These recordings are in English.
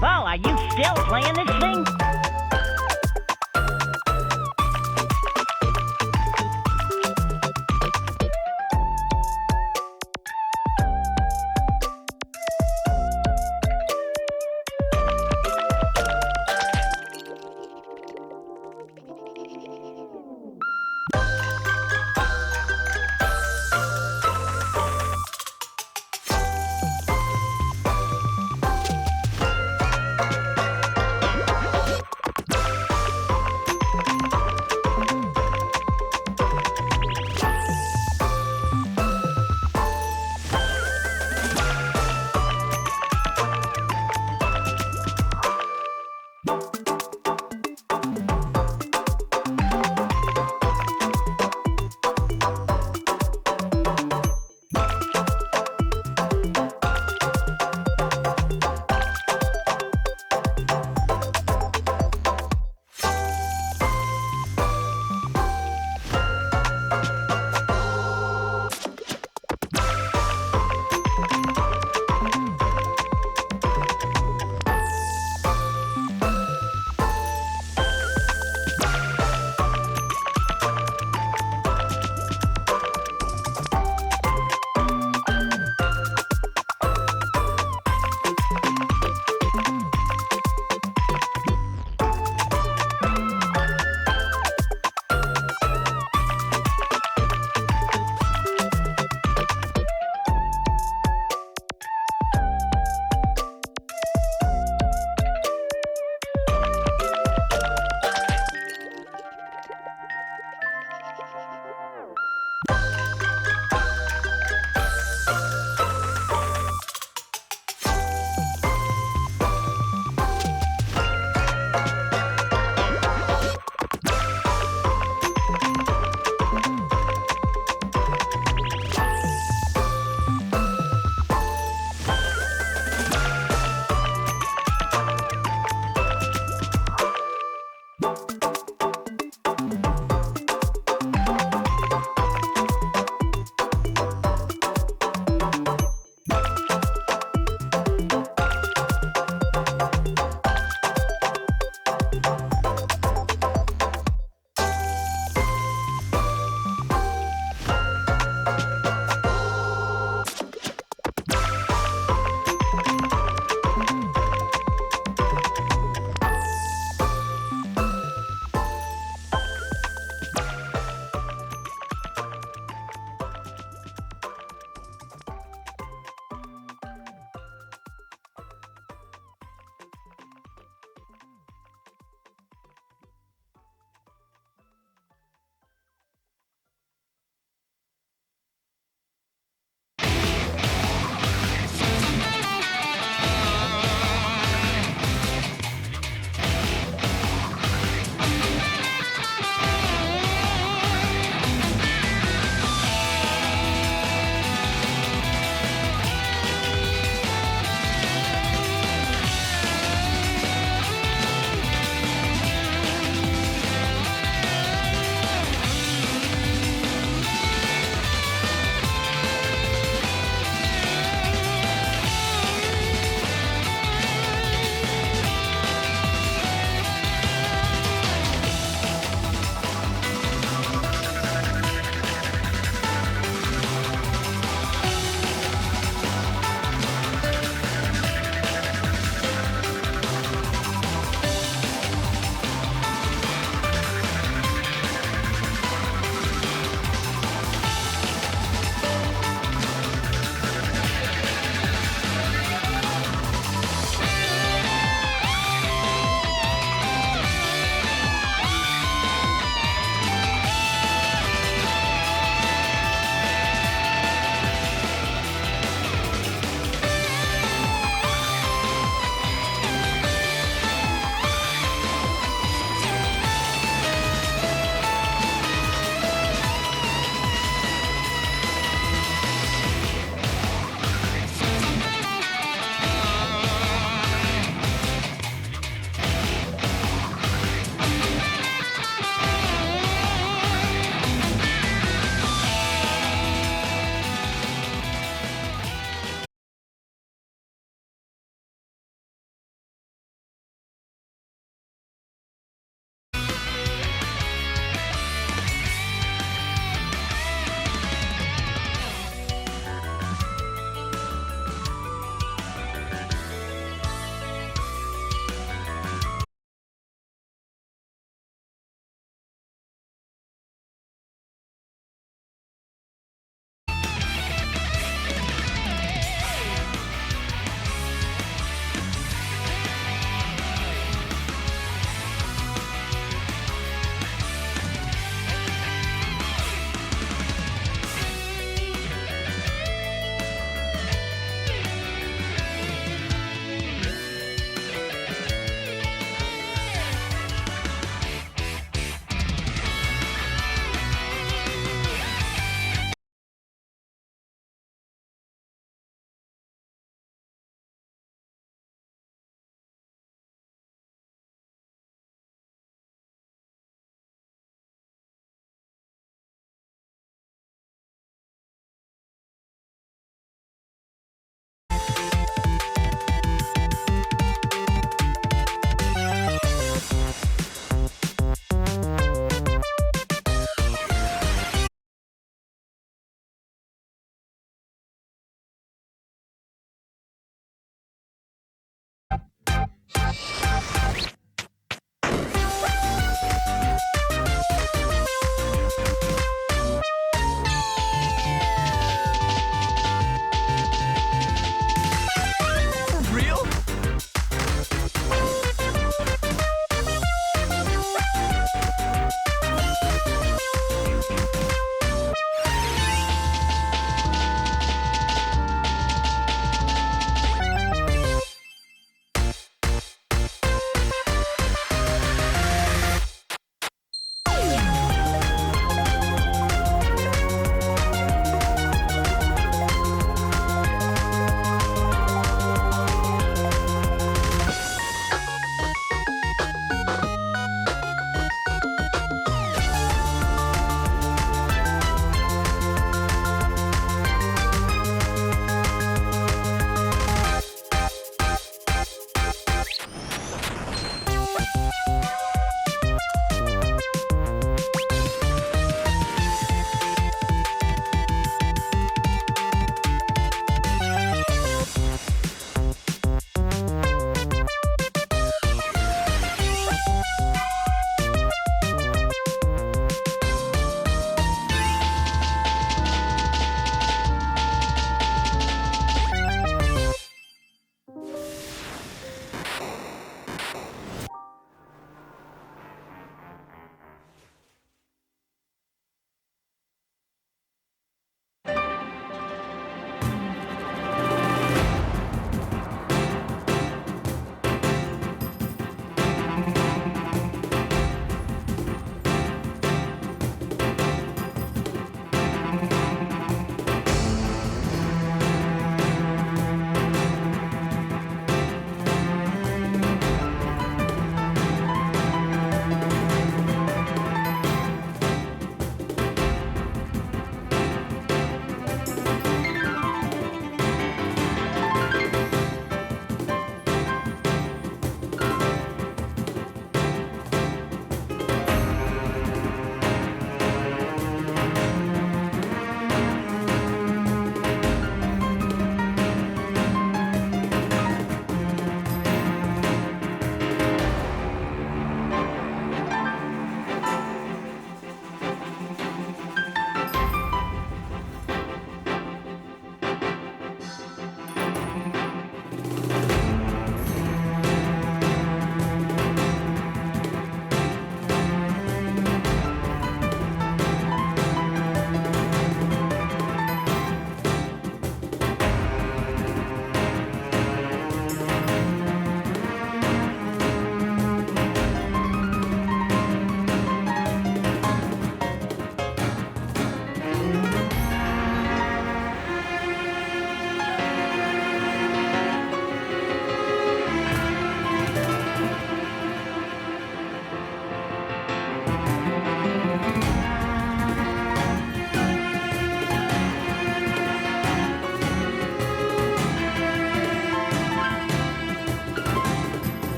Paul, are you still playing this thing?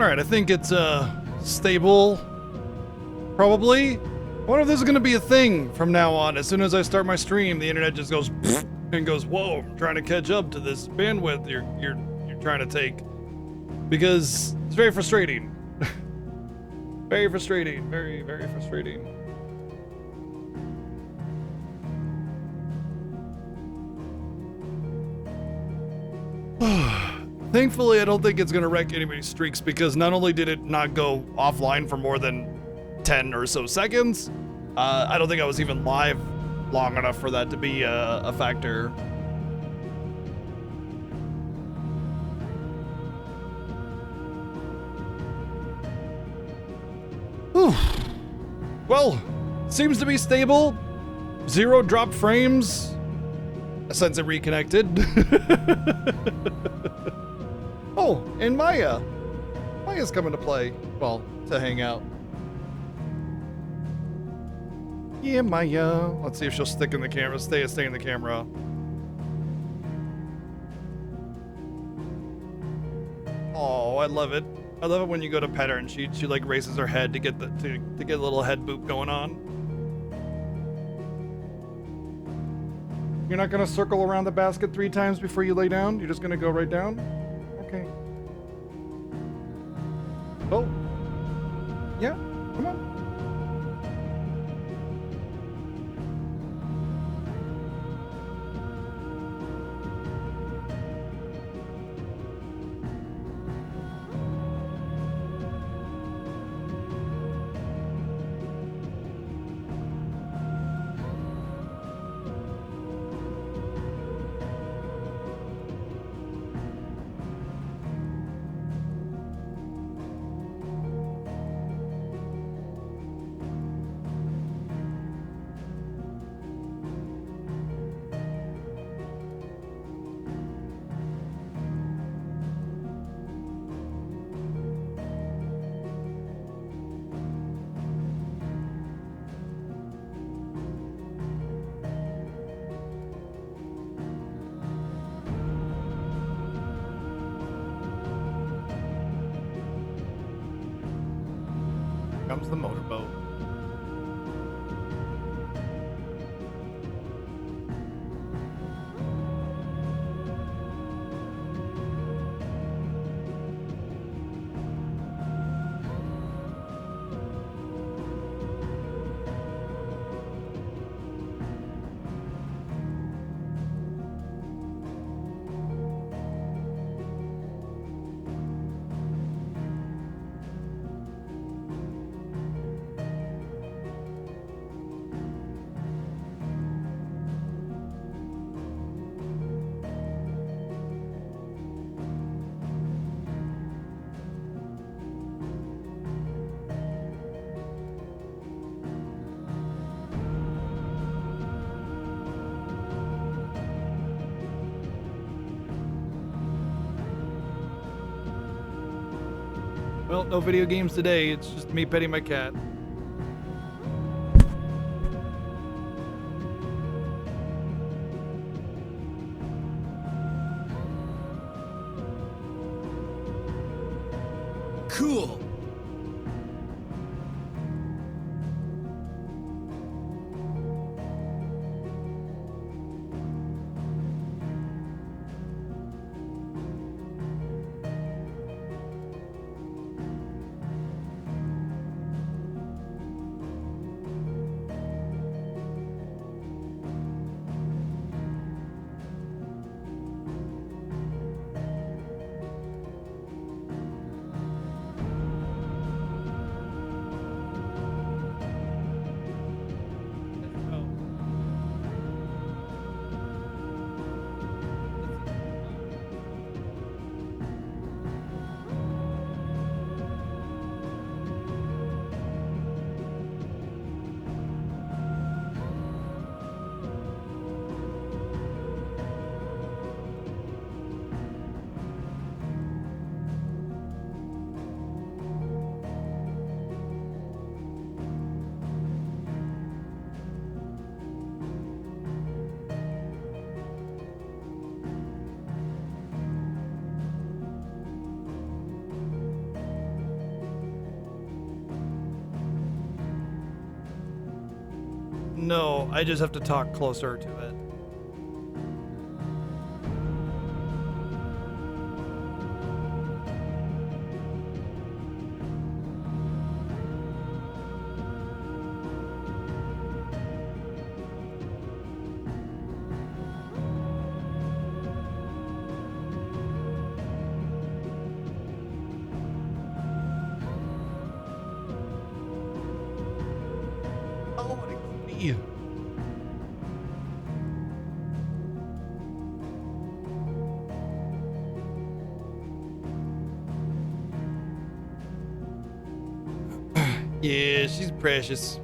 Alright, I think it's stable. Probably. I wonder if this is gonna be a thing from now on. As soon as I start my stream, the internet just goes and goes, whoa, I'm trying to catch up to this bandwidth you're trying to take. Because it's very frustrating. Very frustrating. Very, very frustrating. Thankfully, I don't think it's gonna wreck anybody's streaks because not only did it not go offline for more than 10 or so seconds, I don't think I was even live long enough for that to be a factor. Whew. Well, seems to be stable. 0 drop frames since it reconnected. Oh, and Maya. Maya's coming to play. Well, to hang out. Yeah, Maya. Let's see if she'll stick in the camera. Stay in the camera. Oh, I love it. I love it when you go to pet her and she like raises her head to get the to get a little head boop going on. You're not gonna circle around the basket 3 times before you lay down? You're just gonna go right down? Okay. Oh. Yeah, come on. Comes the motorboat. Well, no video games today. It's just me petting my cat. Cool. No, I just have to talk closer to it. Oh, what a goofy. Yeah, she's precious.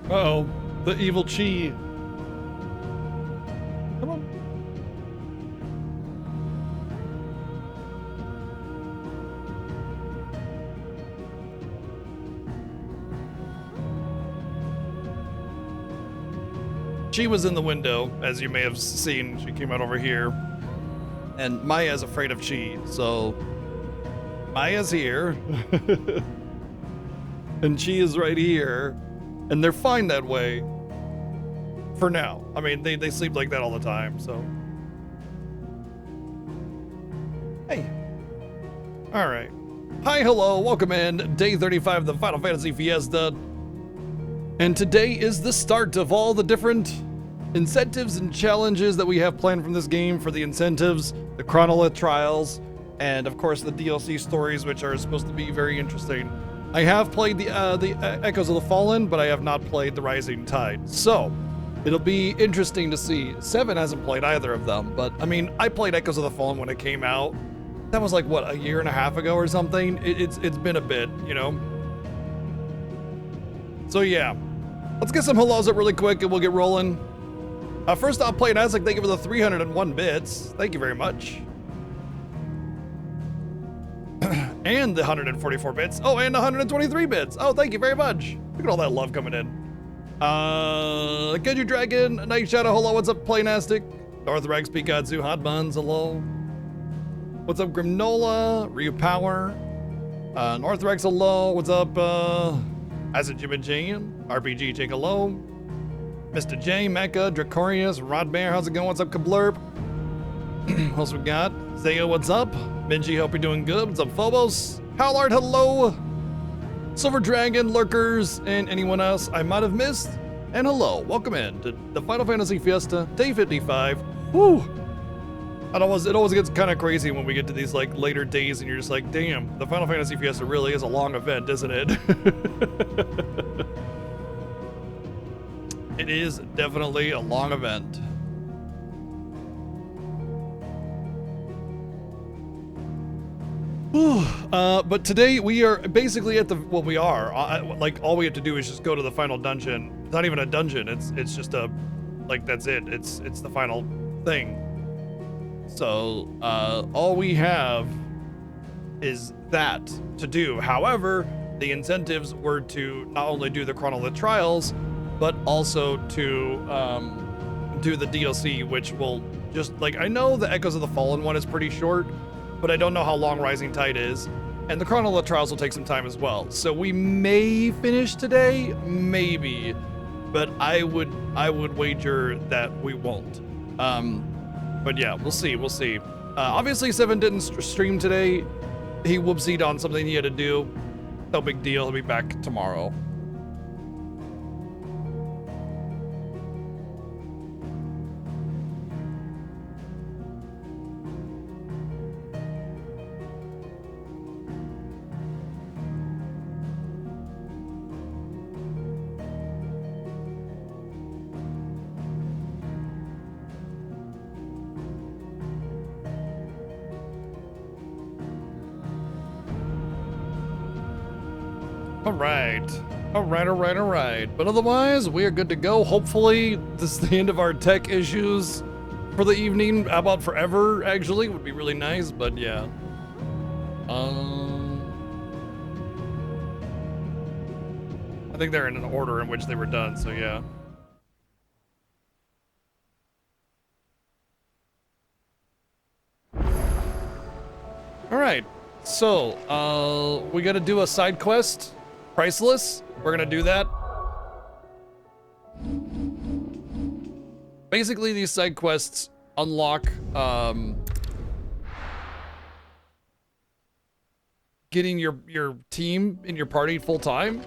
Uh-oh, the evil Chi. Come on. She was in the window, as you may have seen. She came out over here. And Maya's afraid of Chi, so Maya's here. And Chi is right here. And they're fine that way. For now. I mean, they sleep like that all the time, so. Hey. Alright. Hi, hello, welcome in. Day 35 of the Final Fantasy Fiesta. And today is the start of all the different incentives and challenges that we have planned from this game. For the incentives, the chronolith trials, and of course the DLC stories, which are supposed to be very interesting. I have played the Echoes of the Fallen, but I have not played the Rising Tide. So, it'll be interesting to see. Seven hasn't played either of them, but I mean, I played Echoes of the Fallen when it came out. That was like, what, a year and a half ago or something? It's been a bit, you know? So yeah, let's get some hellos up really quick and we'll get rolling. First off, Playing Isaac, thank you for the 301 bits. Thank you very much. And the 144 bits. Oh, and 123 bits. Oh, thank you very much. Look at all that love coming in. Kenju Dragon, Night Shadow, hello, what's up, Playnastic? Northrex, Pikachu, Hot Buns, hello. What's up, Grimnola, Ryu Power, Northrex, hello, what's up, Acid Jimmy Jane, RPG, Jake, hello. Mr. J, Mecha, Dracorius, Rodbear, how's it going, what's up, Kablurp? What else we got? Zaya, what's up? Benji, hope you're doing good. What's up, Phobos? Howlard, hello. Silver Dragon, Lurkers, and anyone else I might have missed. And hello, welcome in to the Final Fantasy Fiesta, Day 55. Woo! It always gets kind of crazy when we get to these like later days and you're just like, damn, the Final Fantasy Fiesta really is a long event, isn't it? It is definitely a long event. But today we are basically at the, well, we are, like all we have to do is just go to the final dungeon. It's not even a dungeon, it's just a, like that's it, it's the final thing. So, all we have is that to do. However, the incentives were to not only do the chronolith trials, but also to do the DLC, which will just, like, I know the Echoes of the Fallen one is pretty short, but I don't know how long Rising Tide is, and the chronolith trials will take some time as well. So we may finish today, maybe, but I would wager that we won't. But yeah, we'll see. Obviously, Seven didn't stream today. He whoopsied on something he had to do. No big deal. He'll be back tomorrow. All right. But otherwise, we are good to go. Hopefully, this is the end of our tech issues for the evening. How about forever, actually? Would be really nice, but yeah. I think they're in an order in which they were done, so yeah. so, we gotta do a side quest. Priceless. We're gonna do that. Basically, these side quests unlock, getting your team in your party full time.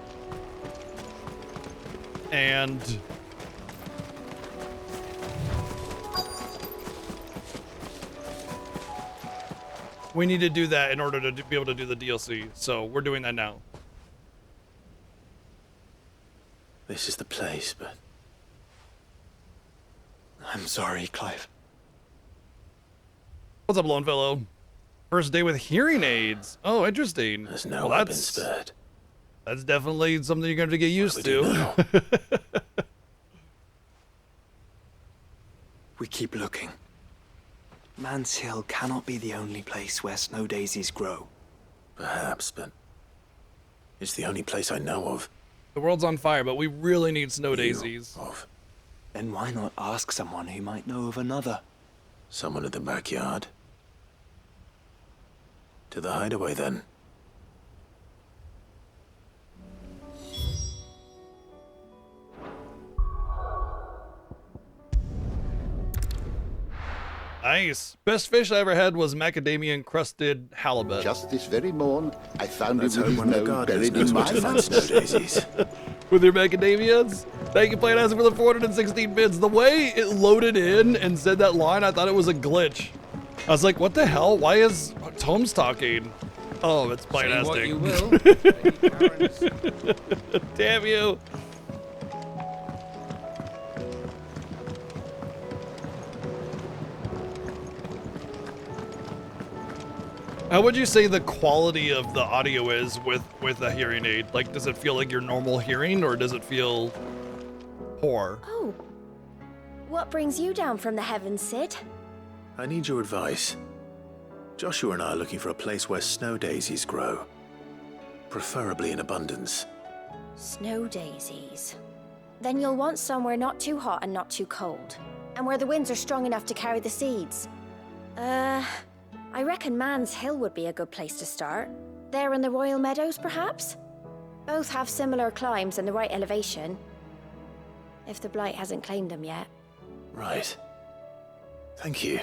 And we need to do that in order to be able to do the DLC. So we're doing that now. This is the place, but I'm sorry, Clive. What's up, Longfellow? First day with hearing aids. Oh, interesting. There's no weapon spared. That's definitely something you're going to have to get used to. We keep looking. Man's Hill cannot be the only place where snow daisies grow. Perhaps, but it's the only place I know of. The world's on fire, but we really need snow daisies. Then why not ask someone who might know of another? Someone in the backyard. To the hideaway, then. Nice. Best fish I ever had was macadamia encrusted halibut. Just this very morn, I found Let's it with hope his one of the nose gardeners buried knows in where my to find hand. snow daisies. With your macadamias? Thank you, Playhouse, for the 416 bits. The way it loaded in and said that line, I thought it was a glitch. I was like, what the hell? Why is Tomes talking? Oh, it's Say what you Playtastic. will. Damn you. How would you say the quality of the audio is with a hearing aid? Like, does it feel like your normal hearing, or does it feel poor? Oh. What brings you down from the heavens, Sid? I need your advice. Joshua and I are looking for a place where snow daisies grow. Preferably in abundance. Snow daisies. Then you'll want somewhere not too hot and not too cold. And where the winds are strong enough to carry the seeds. I reckon Man's Hill would be a good place to start. There in the Royal Meadows, perhaps? Both have similar climbs and the right elevation. If the Blight hasn't claimed them yet. Right. Thank you.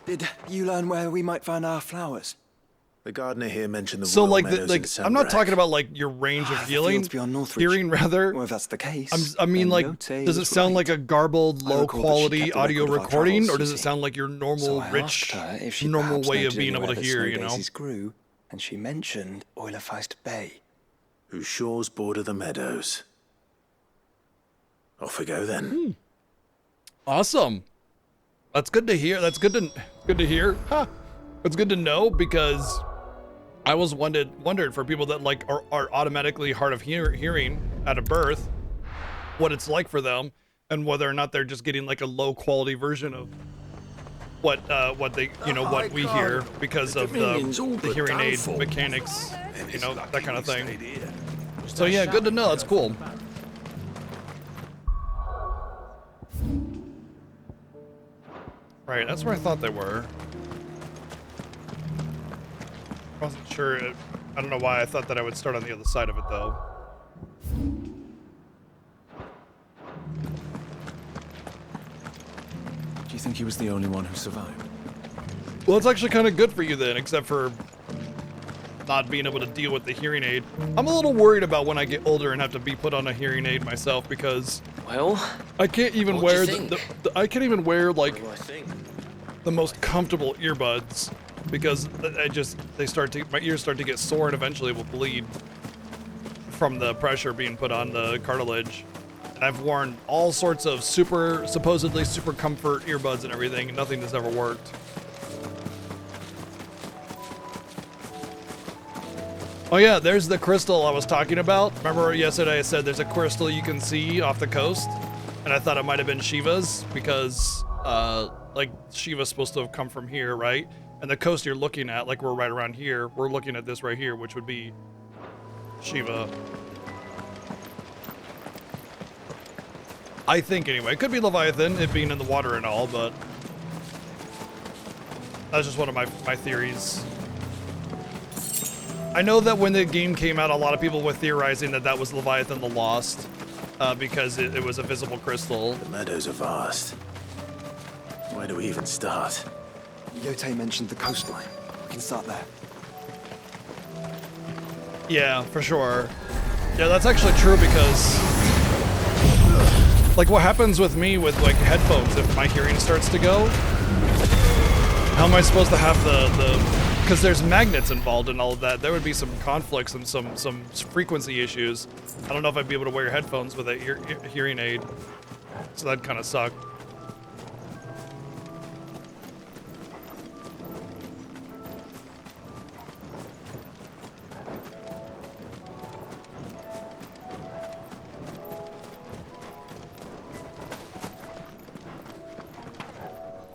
Did you learn where we might find our flowers? The gardener here mentioned the So Royal like, Meadows in I'm not Sembrak. talking about like your range of The healing, fields beyond Northridge. hearing rather. Well, if that's the case. I mean, then like, Yote does it was sound right. like a garbled, I low recall that she quality kept a audio record of our recording, travels, or does you it see. sound like your normal, So I rich, asked her if she normal perhaps way knows of being anywhere able to that hear? snow You know. daisies grew, and she mentioned Oilerfeist Bay. Whose shores border the meadows. Off we go then. Awesome. That's good to hear. That's good to hear. Huh. It's good to know, because I was wondered for people that like are automatically hard of hearing at a birth, what it's like for them, and whether or not they're just getting like a low quality version of what they what we hear because of the hearing aid mechanics, that kind of thing. So yeah, good to know. That's cool. Right, that's where I thought they were. I wasn't sure. I don't know why I thought that I would start on the other side of it, though. Do you think he was the only one who survived? Well, it's actually kind of good for you then, except for not being able to deal with the hearing aid. I'm a little worried about when I get older and have to be put on a hearing aid myself, because Well, I can't even what do wear you think? I can't even wear like what do I think? the most comfortable earbuds, because my ears start to get sore and eventually will bleed from the pressure being put on the cartilage. And I've worn all sorts of supposedly super comfort earbuds and everything, and nothing has ever worked. Oh yeah, there's the crystal I was talking about. Remember yesterday I said there's a crystal you can see off the coast? And I thought it might have been Shiva's, because like Shiva's supposed to have come from here, right? And the coast you're looking at, like we're right around here, we're looking at this right here, which would be Shiva. I think anyway. It could be Leviathan, it being in the water and all, but That's just one of my theories. I know that when the game came out, a lot of people were theorizing that that was Leviathan the Lost, because it was a visible crystal. The meadows are vast. Where do we even start? Yote mentioned the coastline. We can start there. Yeah, for sure. Yeah, that's actually true because, like, what happens with me with, like, headphones, if my hearing starts to go, how am I supposed to have because there's magnets involved in all of that. There would be some conflicts and some frequency issues. I don't know if I'd be able to wear headphones with a hearing aid. So that'd kind of suck.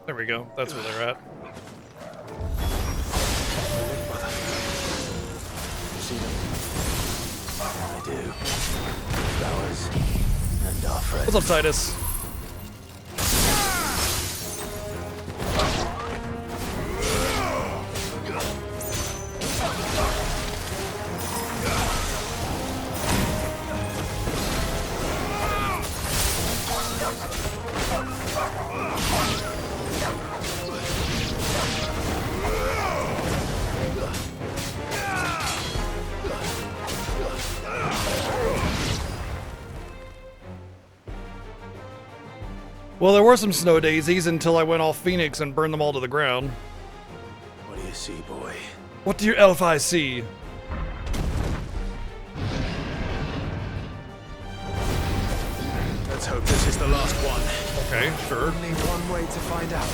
There we go. That's where they're at. I do. Flowers and our friends. What's up, Titus? Well, there were some snow daisies until I went all Phoenix and burned them all to the ground. What do you see, boy? What do your elf eyes see? Let's hope this is the last one. Okay, sure. Only one way to find out.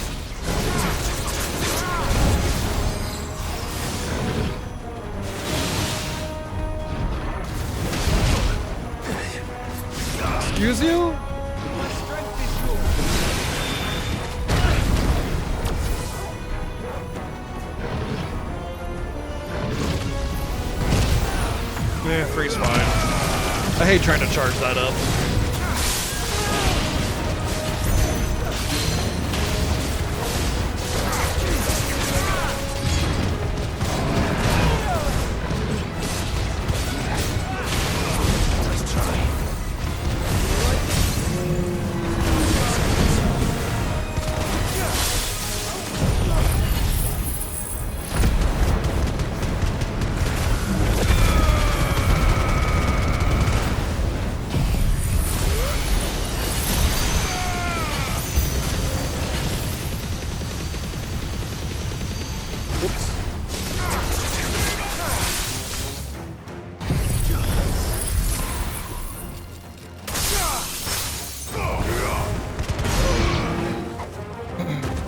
Excuse you? Yeah, three's fine. I hate trying to charge that up.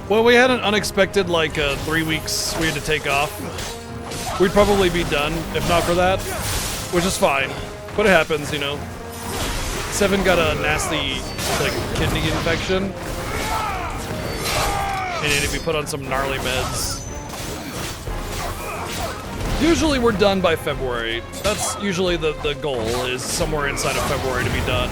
Well, we had an unexpected, like, 3 weeks we had to take off. We'd probably be done if not for that, which is fine. But it happens, you know. Seven got a nasty, like, kidney infection. And he needed to be put on some gnarly meds. Usually we're done by February. That's usually the goal, is somewhere inside of February to be done.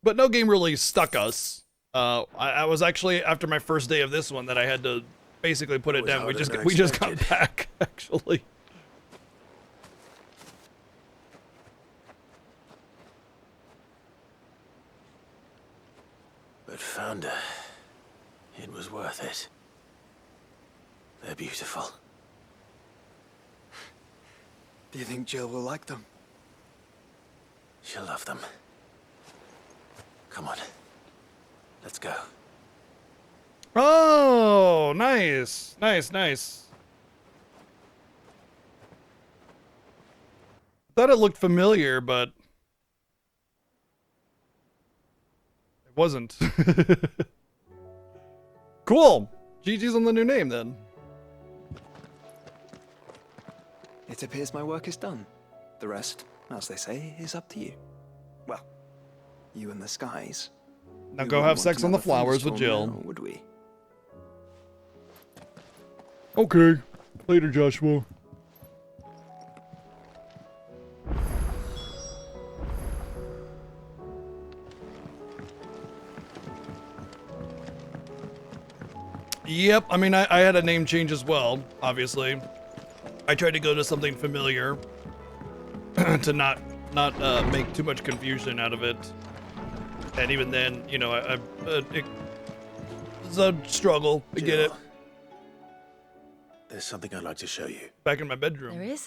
But no game really stuck us. I was actually, after my first day of this one, that I had to basically put it down. We just got back, actually. But Founder, it was worth it. They're beautiful. Do you think Jill will like them? She'll love them. Come on. Let's go. Oh, nice. Nice, nice. Thought it looked familiar, but it wasn't. Cool. GG's on the new name, then. It appears my work is done. The rest, as they say, is up to you. Well, you and the skies. Now We go wouldn't have want sex on the another flowers with thunderstorm Jill. now, would we? Okay. Later, Joshua. Yep, I mean, I had a name change as well, obviously. I tried to go to something familiar to not make too much confusion out of it. And even then, you know, it was a struggle to get it. Jill, there's something I'd like to show you. Back in my bedroom. There is?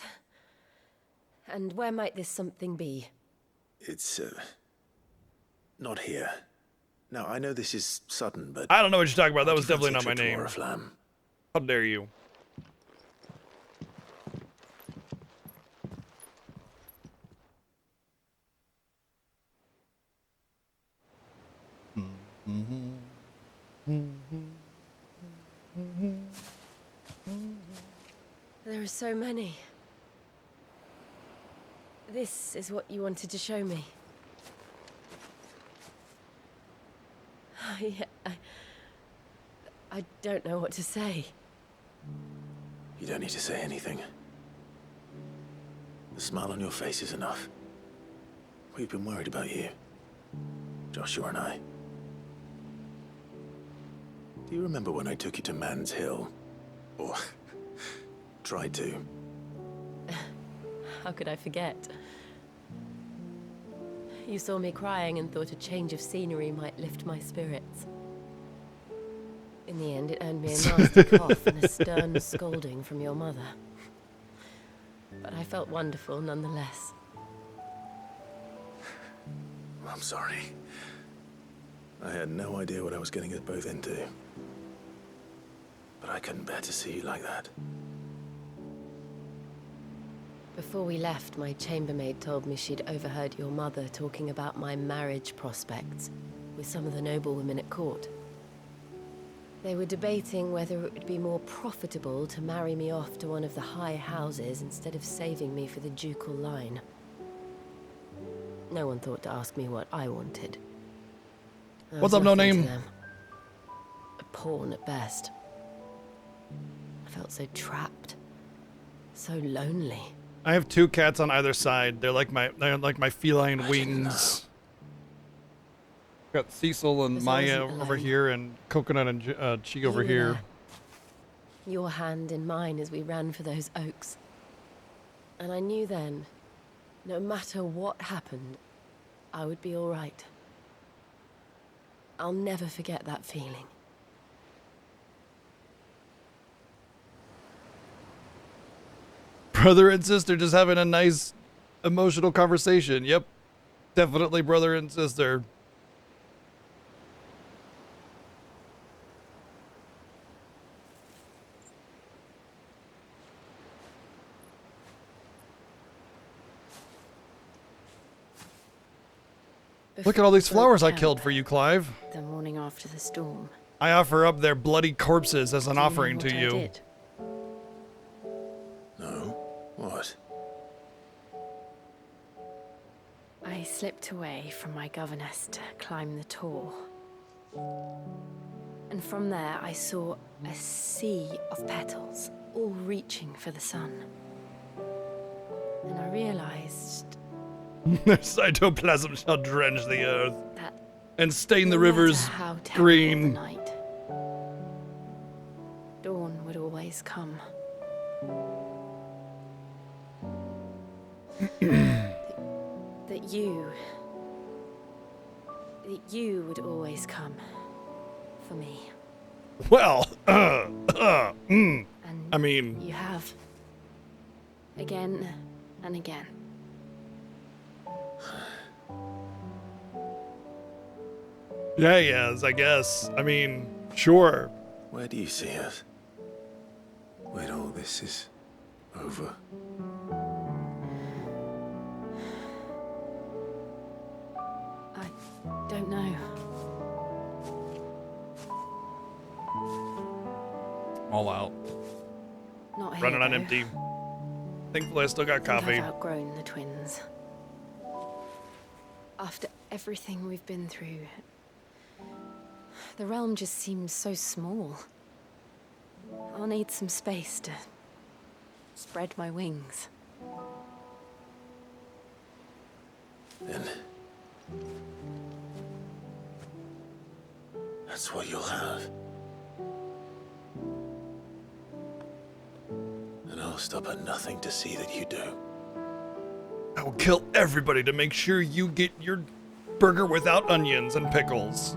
And where might this something be? It's, not here. Now, I know this is sudden, but... I don't know what you're talking about. That do was you definitely not fancy my a trip name. to Oriflamme? How dare you? There are so many. This is what you wanted to show me. I don't know what to say. You don't need to say anything. The smile on your face is enough. We've been worried about you. Joshua and I. Do you remember when I took you to Man's Hill? Or tried to? How could I forget? You saw me crying and thought a change of scenery might lift my spirits. In the end, it earned me a nasty cough and a stern scolding from your mother. But I felt wonderful nonetheless. I'm sorry. I had no idea what I was getting us both into. But I couldn't bear to see you like that. Before we left, my chambermaid told me she'd overheard your mother talking about my marriage prospects with some of the noblewomen at court. They were debating whether it would be more profitable to marry me off to one of the high houses instead of saving me for the ducal line. No one thought to ask me what I wanted. I What's was up, No nothing to Name? them. A pawn at best. I felt so trapped, so lonely. I have two cats on either side. They're like my feline wings. Got Cecil and Because I Maya wasn't over alone. here, and Coconut and Chi over You were here. there. Your hand in mine as we ran for those oaks. And I knew then, no matter what happened, I would be all right. I'll never forget that feeling. Brother and sister just having a nice emotional conversation. Yep. Definitely brother and sister. Look at all these flowers I killed for you, Clive. The morning after the storm. I offer up their bloody corpses as an Do you know offering to what I you. did? No? What? I slipped away from my governess to climb the tor. And from there I saw a sea of petals, all reaching for the sun. And I realized Their cytoplasm shall drench the earth that and stain the no matter rivers how terrible the green. night, dawn would always come. that you would always come for me. Well, And I mean, you have. Again and again. yeah, yes, I guess. I mean, sure. Where do you see us? When all this is over? I don't know. All out. Not here. Running on though. empty. Thankfully, I still got I think coffee. I've outgrown the twins. After everything we've been through, the realm just seems so small. I'll need some space to spread my wings. Then... that's what you'll have. stop at nothing to see that you do. I will kill everybody to make sure you get your burger without onions and pickles.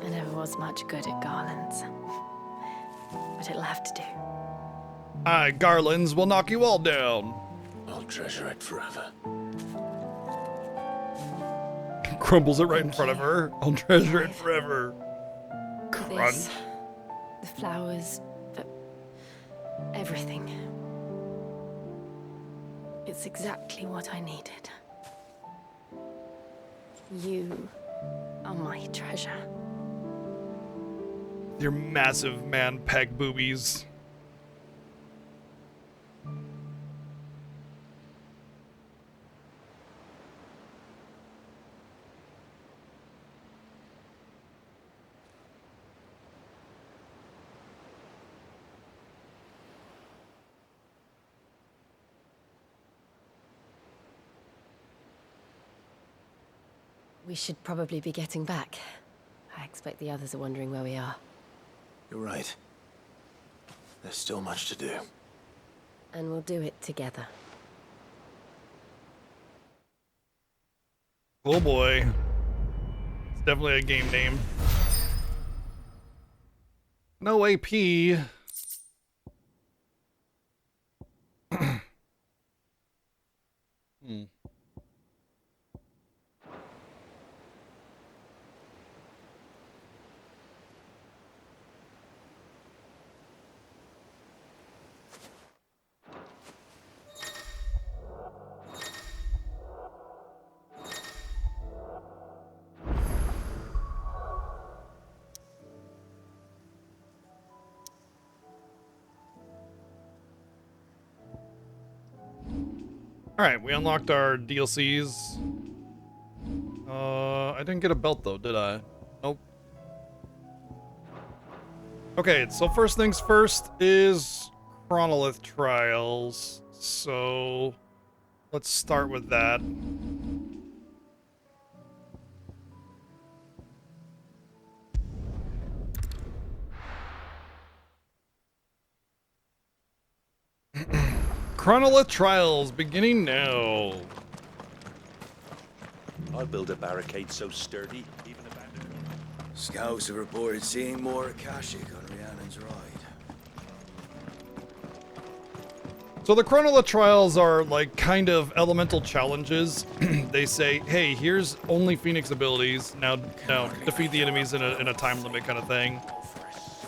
I never was much good at garlands. But it'll have to do. Aye, garlands will knock you all down. I'll treasure it forever. Crumbles it right in front of her. I'll treasure it forever. Crunch. This, the flowers, everything. It's exactly what I needed. You are my treasure. Your massive man peg boobies. We should probably be getting back. I expect the others are wondering where we are. You're right. There's still much to do. And we'll do it together. Oh boy. It's definitely a game name. No AP. Alright, we unlocked our DLCs. I didn't get a belt though, did I? Nope. Okay, so first things first is Chronolith Trials. So let's start with that. Chronolith Trials beginning now. I'll build a barricade so sturdy, even abandoned. Scouts have reported seeing more Akashic on Rhiannon's ride. So the Chronolith Trials are like kind of elemental challenges. They say, hey, here's only Phoenix abilities. Now defeat the enemies in a time limit kind of thing.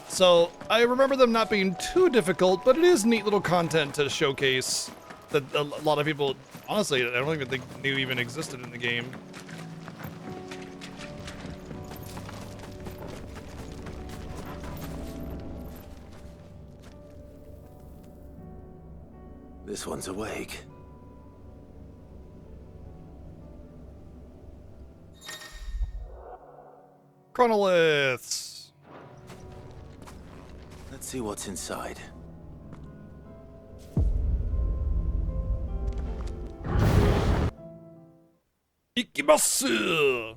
So I remember them not being too difficult, but it is neat little content to showcase that a lot of people, honestly, I don't even think knew even existed in the game. This one's awake. Chronoliths. Let's see what's inside. Ikimasu!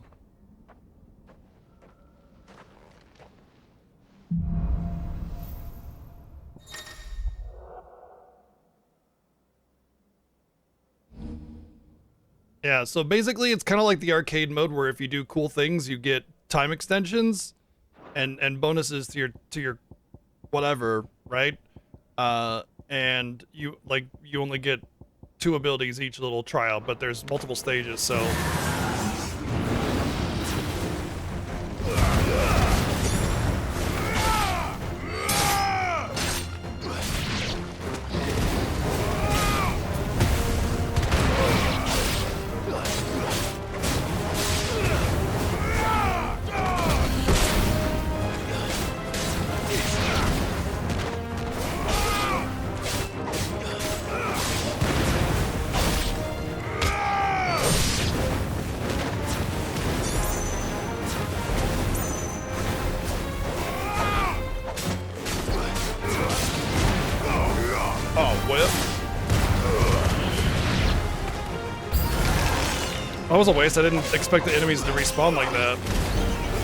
Yeah, so basically it's kind of like the arcade mode where if you do cool things, you get time extensions and bonuses to your whatever, right? And you only get 2 abilities each little trial, but there's multiple stages, so That was a waste. I didn't expect the enemies to respawn like that.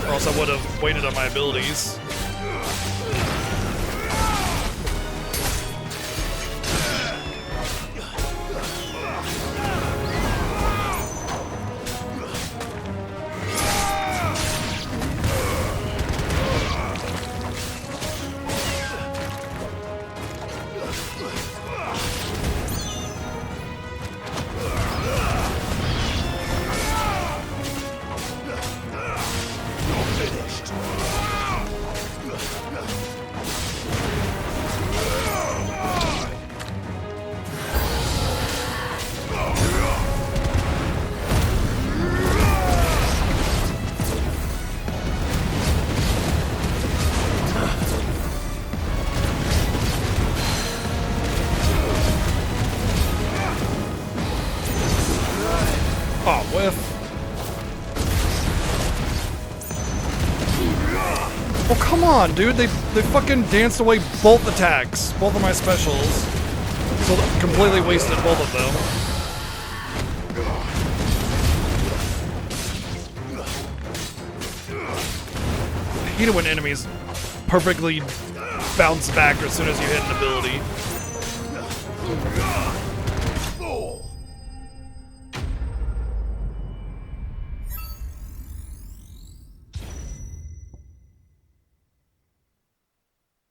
Or else I would have waited on my abilities. Oh, whiff. Oh, come on, dude. They fucking danced away both attacks. Both of my specials. So completely wasted both of them. I hate it when enemies perfectly bounce back as soon as you hit an ability.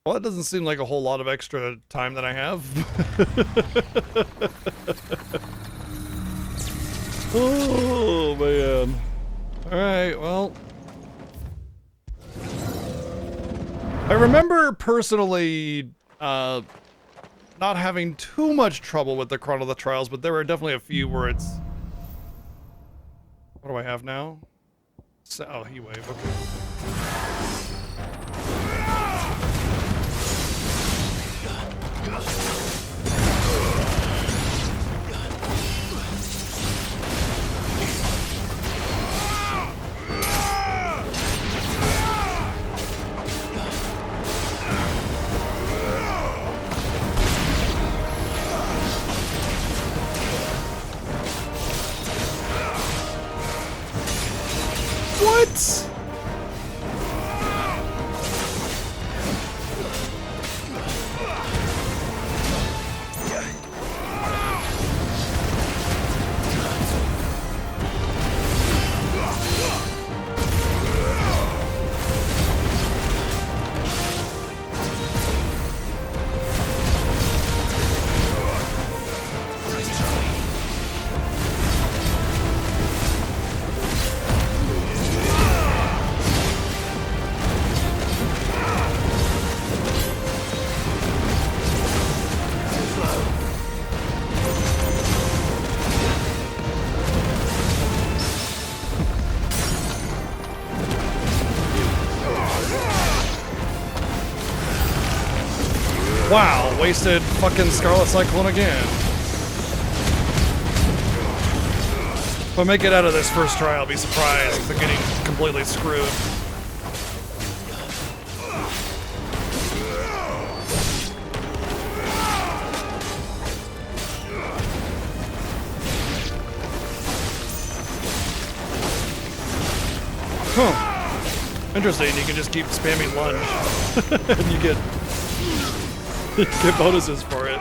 Well, that doesn't seem like a whole lot of extra time that I have. Oh, man. Alright, well. I remember personally not having too much trouble with the Chrono of the Trials, but there were definitely a few where it's... What do I have now? Oh, Heat Wave, okay. What? Wow, wasted fucking Scarlet Cyclone again. If I make it out of this first try, I'll be surprised if I'm getting completely screwed. Huh. Interesting, you can just keep spamming lunge. And you get bonuses for it.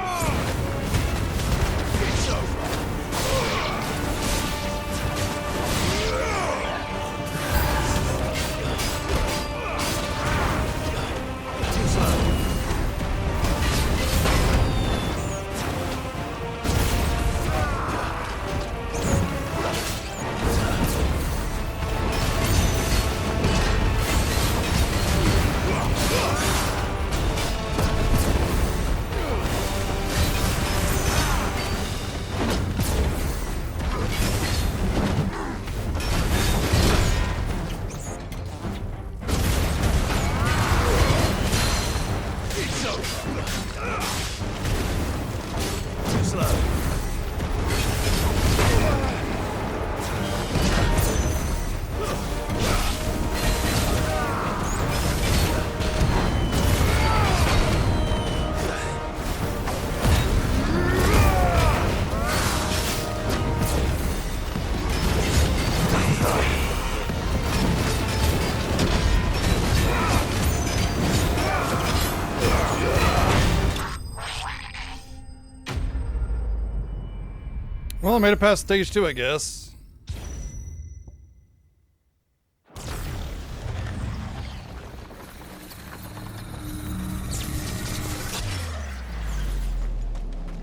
Well, I made it past stage 2, I guess.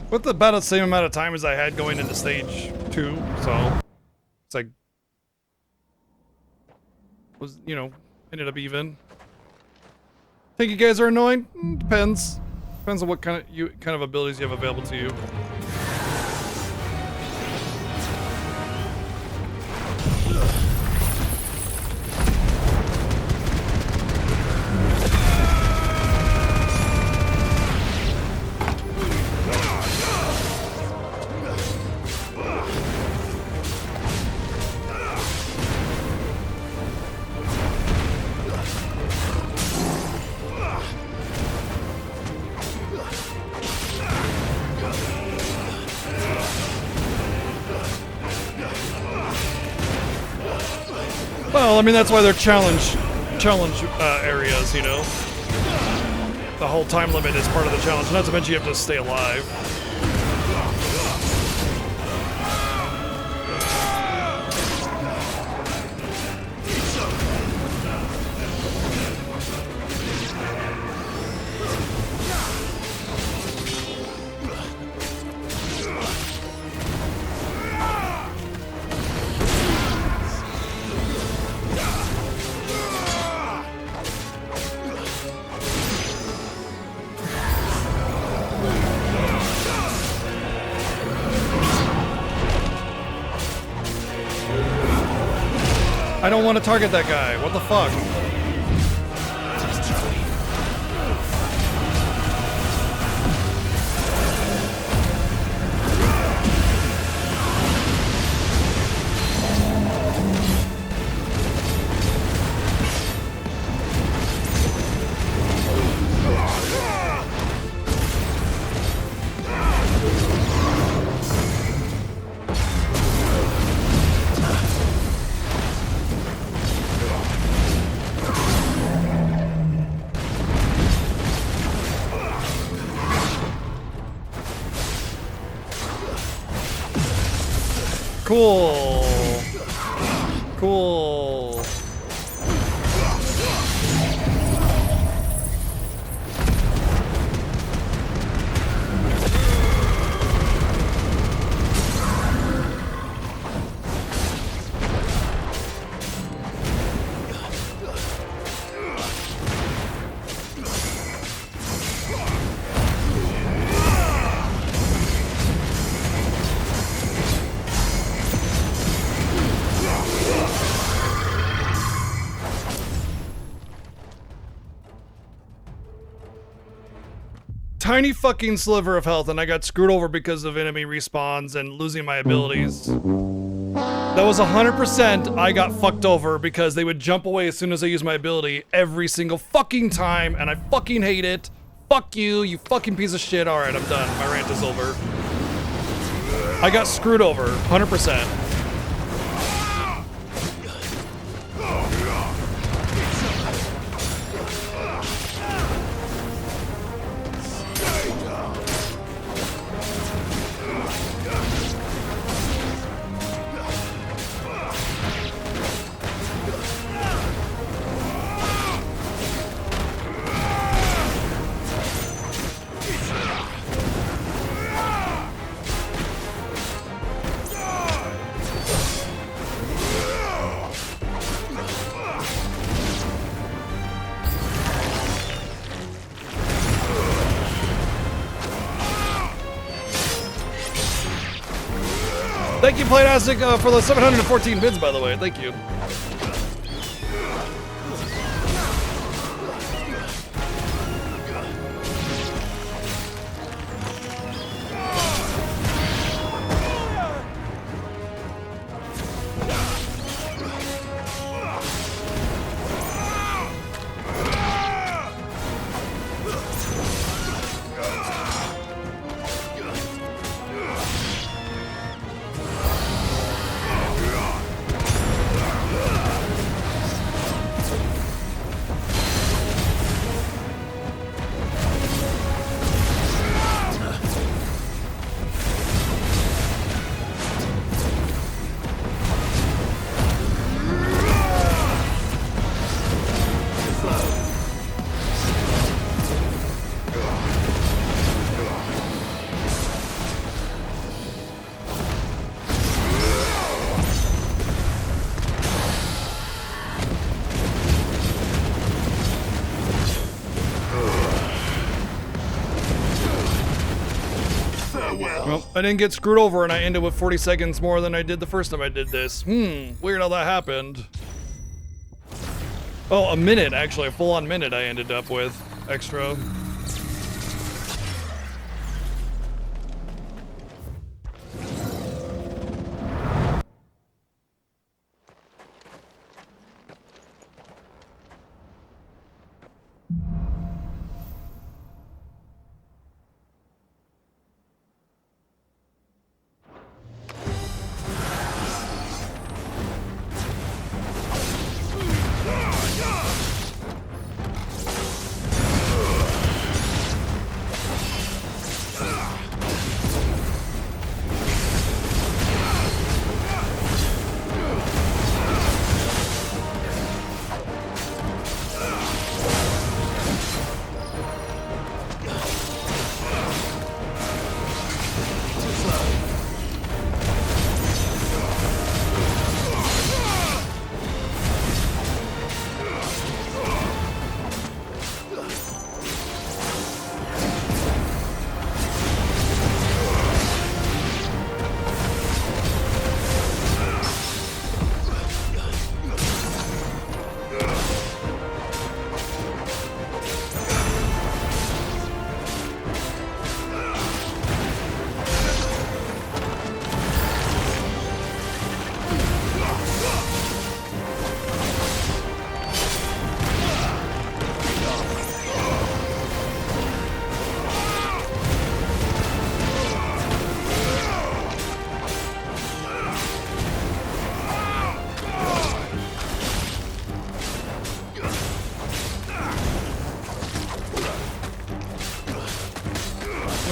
With about the same amount of time as I had going into stage 2, so it's like was, you know, ended up even. Think you guys are annoying? Depends. Depends on what kind of abilities you have available to you. Well, I mean, that's why they're challenge areas, you know? The whole time limit is part of the challenge, not to mention you have to stay alive. I don't want to target that guy. What the fuck? Cool. Cool. Tiny fucking sliver of health and I got screwed over because of enemy respawns and losing my abilities. That was 100% I got fucked over because they would jump away as soon as I used my ability every single fucking time and I fucking hate it. Fuck you, you fucking piece of shit. Alright, I'm done. My rant is over. I got screwed over, 100%. Thank you, Playtastic, for the 714 bids, by the way. Thank you. farewell. Well, I didn't get screwed over and I ended with 40 seconds more than I did the first time I did this. Weird how that happened. Oh, a minute, actually. A full-on minute I ended up with. Extra.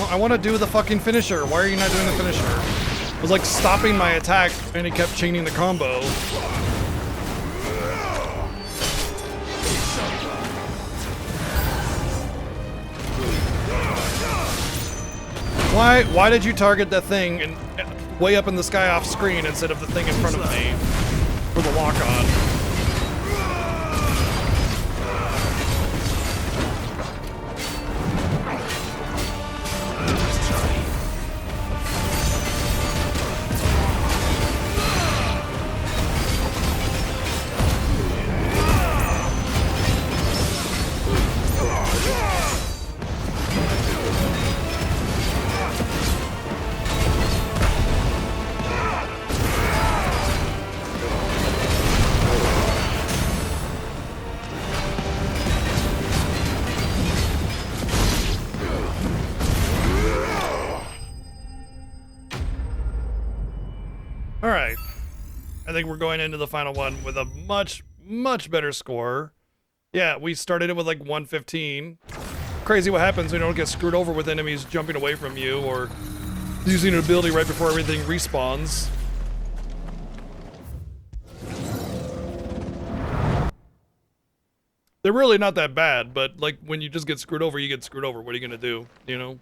I want to do the fucking finisher. Why are you not doing the finisher? I was like stopping my attack and he kept chaining the combo. Why did you target that thing and way up in the sky off screen instead of the thing in front of me for the lock on? Alright. I think we're going into the final one with a much better score. Yeah, we started it with like 115. Crazy what happens when you don't get screwed over with enemies jumping away from you or using an ability right before everything respawns. They're really not that bad, but like when you just get screwed over, you get screwed over. What are you gonna do, you know?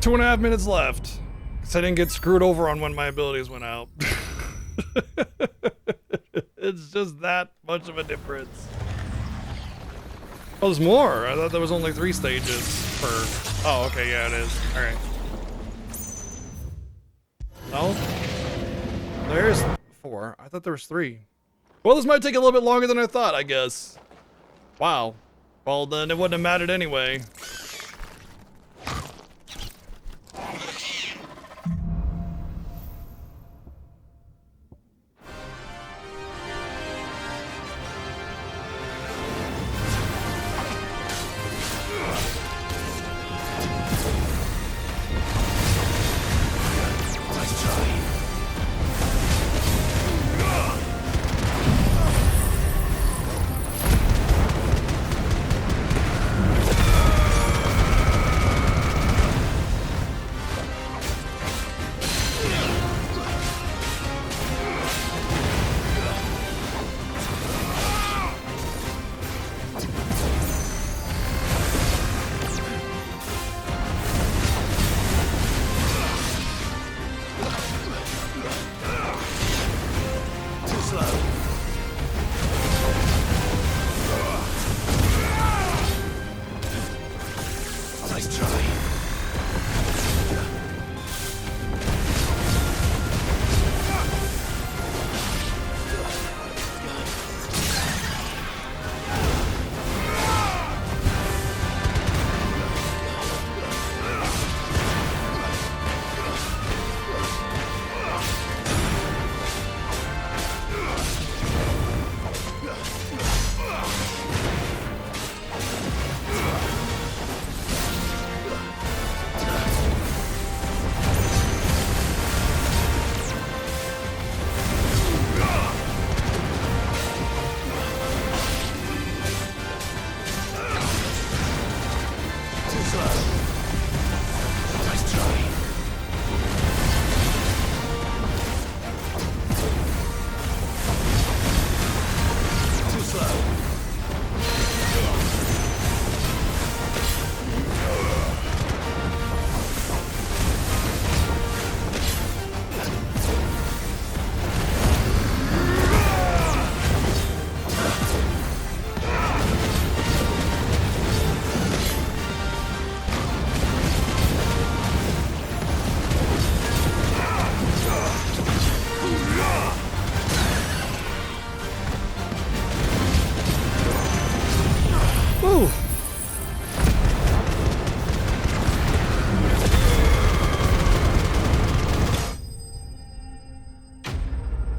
2.5 minutes left. Because I didn't get screwed over on when my abilities went out. It's just that much of a difference. Oh, there's more. I thought there was only 3 stages per... Oh, okay, yeah, it is. Alright. No? There's 4. I thought there was 3. Well, this might take a little bit longer than I thought, I guess. Wow. Well, then it wouldn't have mattered anyway.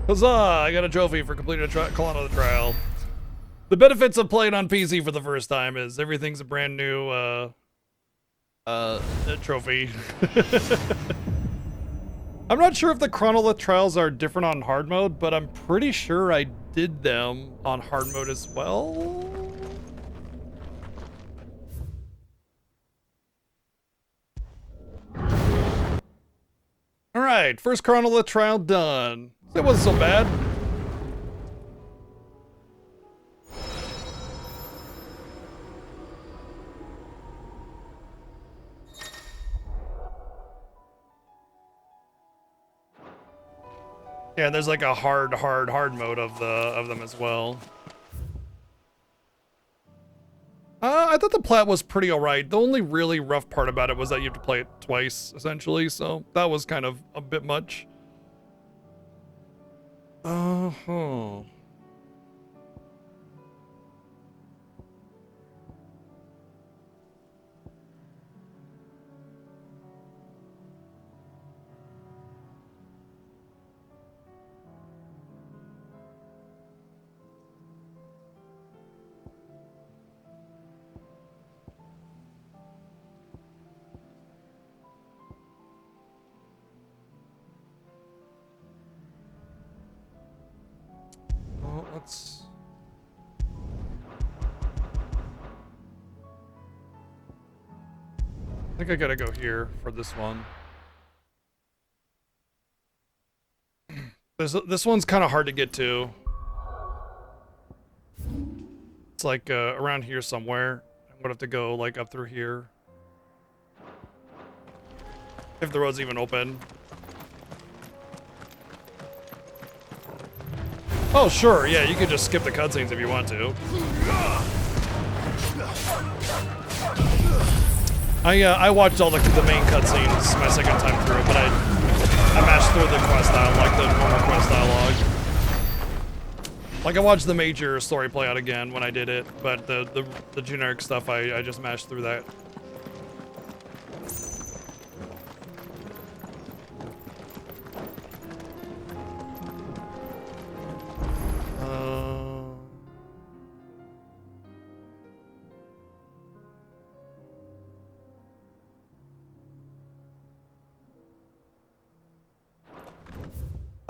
Huzzah! I got a trophy for completing a Colonna of the Trial. The benefits of playing on PC for the first time is everything's a brand new trophy. I'm not sure if the chronolith trials are different on hard mode, but I'm pretty sure I did them on hard mode as well. All right, first chronolith trial done. It wasn't so bad. Yeah, there's like a hard mode of them as well. I thought the plat was pretty alright. The only really rough part about it was that you have to play it twice, essentially, so that was kind of a bit much. Uh-huh. Well, let's... I think I gotta go here for this one. This one's kind of hard to get to. It's like around here somewhere. I'm gonna have to go like up through here. If the road's even open. Oh, sure, yeah, you could just skip the cutscenes if you want to. I watched all the main cutscenes my second time through, but I mashed through the quest dialogue, like the normal quest dialogue. Like, I watched the major story play out again when I did it, but the generic stuff, I just mashed through that.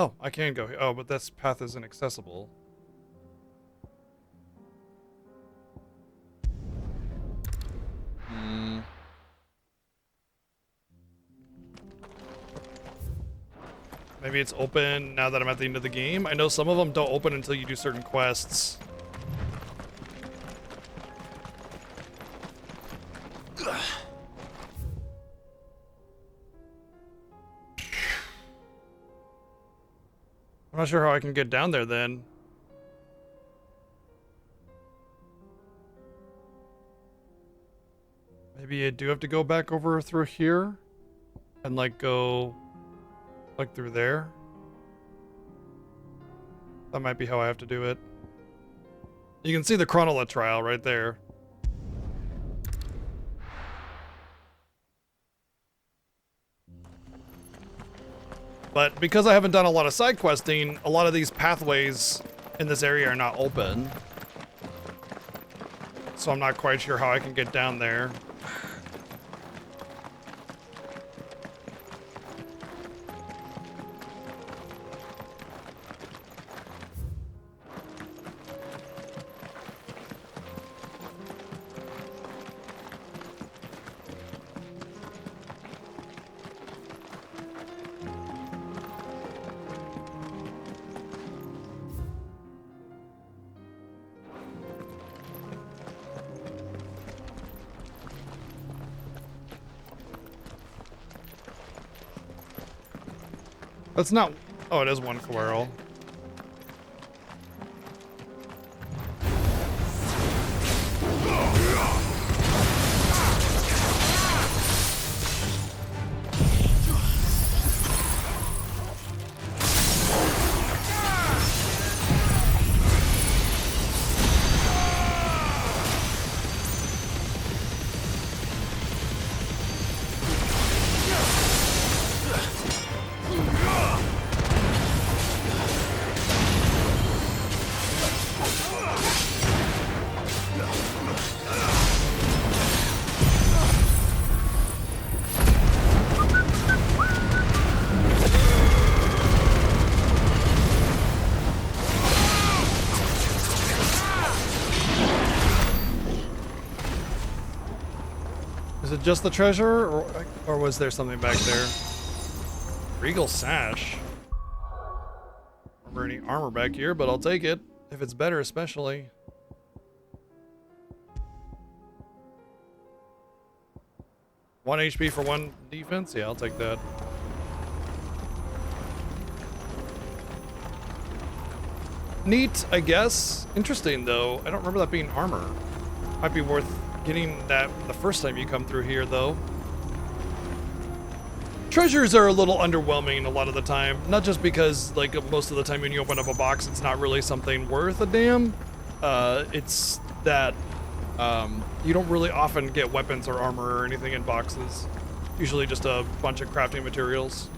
Oh, I can go here. Oh, but this path isn't accessible. Maybe it's open now that I'm at the end of the game. I know some of them don't open until you do certain quests. I'm not sure how I can get down there then. Maybe I do have to go back over through here and like go like through there. That might be how I have to do it. You can see the Chronola trial right there. But because I haven't done a lot of side questing, a lot of these pathways in this area are not open. So I'm not quite sure how I can get down there. That's not... Oh, it is one Quirrell. Is it just the treasure, or was there something back there? Regal Sash. I don't remember any armor back here, but I'll take it. If it's better, especially. One HP for one defense? Yeah, I'll take that. Neat, I guess. Interesting, though. I don't remember that being armor. Might be worth getting that the first time you come through here, though. Treasures are a little underwhelming a lot of the time. Not just because, like, most of the time when you open up a box, it's not really something worth a damn. It's that you don't really often get weapons or armor or anything in boxes. Usually just a bunch of crafting materials.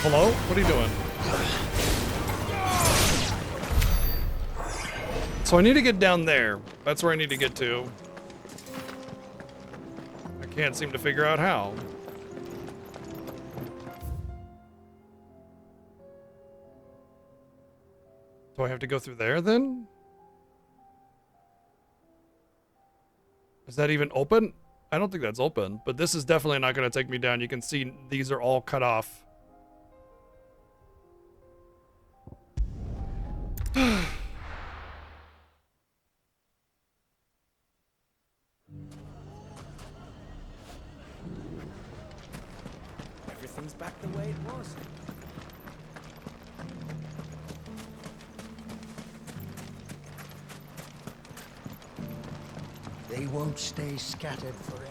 Hello? What are you doing? So I need to get down there. That's where I need to get to. I can't seem to figure out how. Do I have to go through there then? Is that even open? I don't think that's open, but this is definitely not going to take me down. You can see these are all cut off. Everything's back the way it was. They won't stay scattered forever.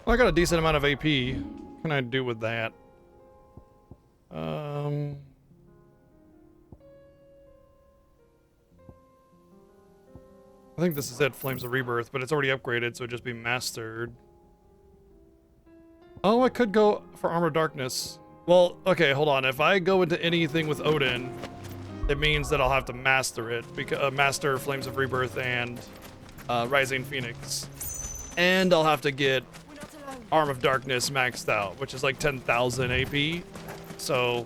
Well, I got a decent amount of AP. What can I do with that? I think this is it, Flames of Rebirth, but it's already upgraded, so it'd just be mastered. Oh, I could go for Armor of Darkness. Well, okay, hold on. If I go into anything with Odin, it means that I'll have to master it. Master Flames of Rebirth and Rising Phoenix. And I'll have to get Arm of Darkness maxed out, which is like 10,000 AP. So,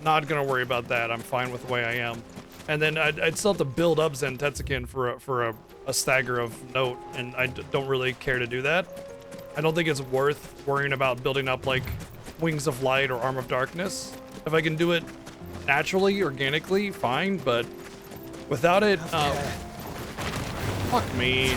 not gonna worry about that. I'm fine with the way I am. And then I'd still have to build up Zen Tetsuken for a stagger of note, and I don't really care to do that. I don't think it's worth worrying about building up like Wings of Light or Arm of Darkness. If I can do it naturally, organically, fine, but without it, fuck me.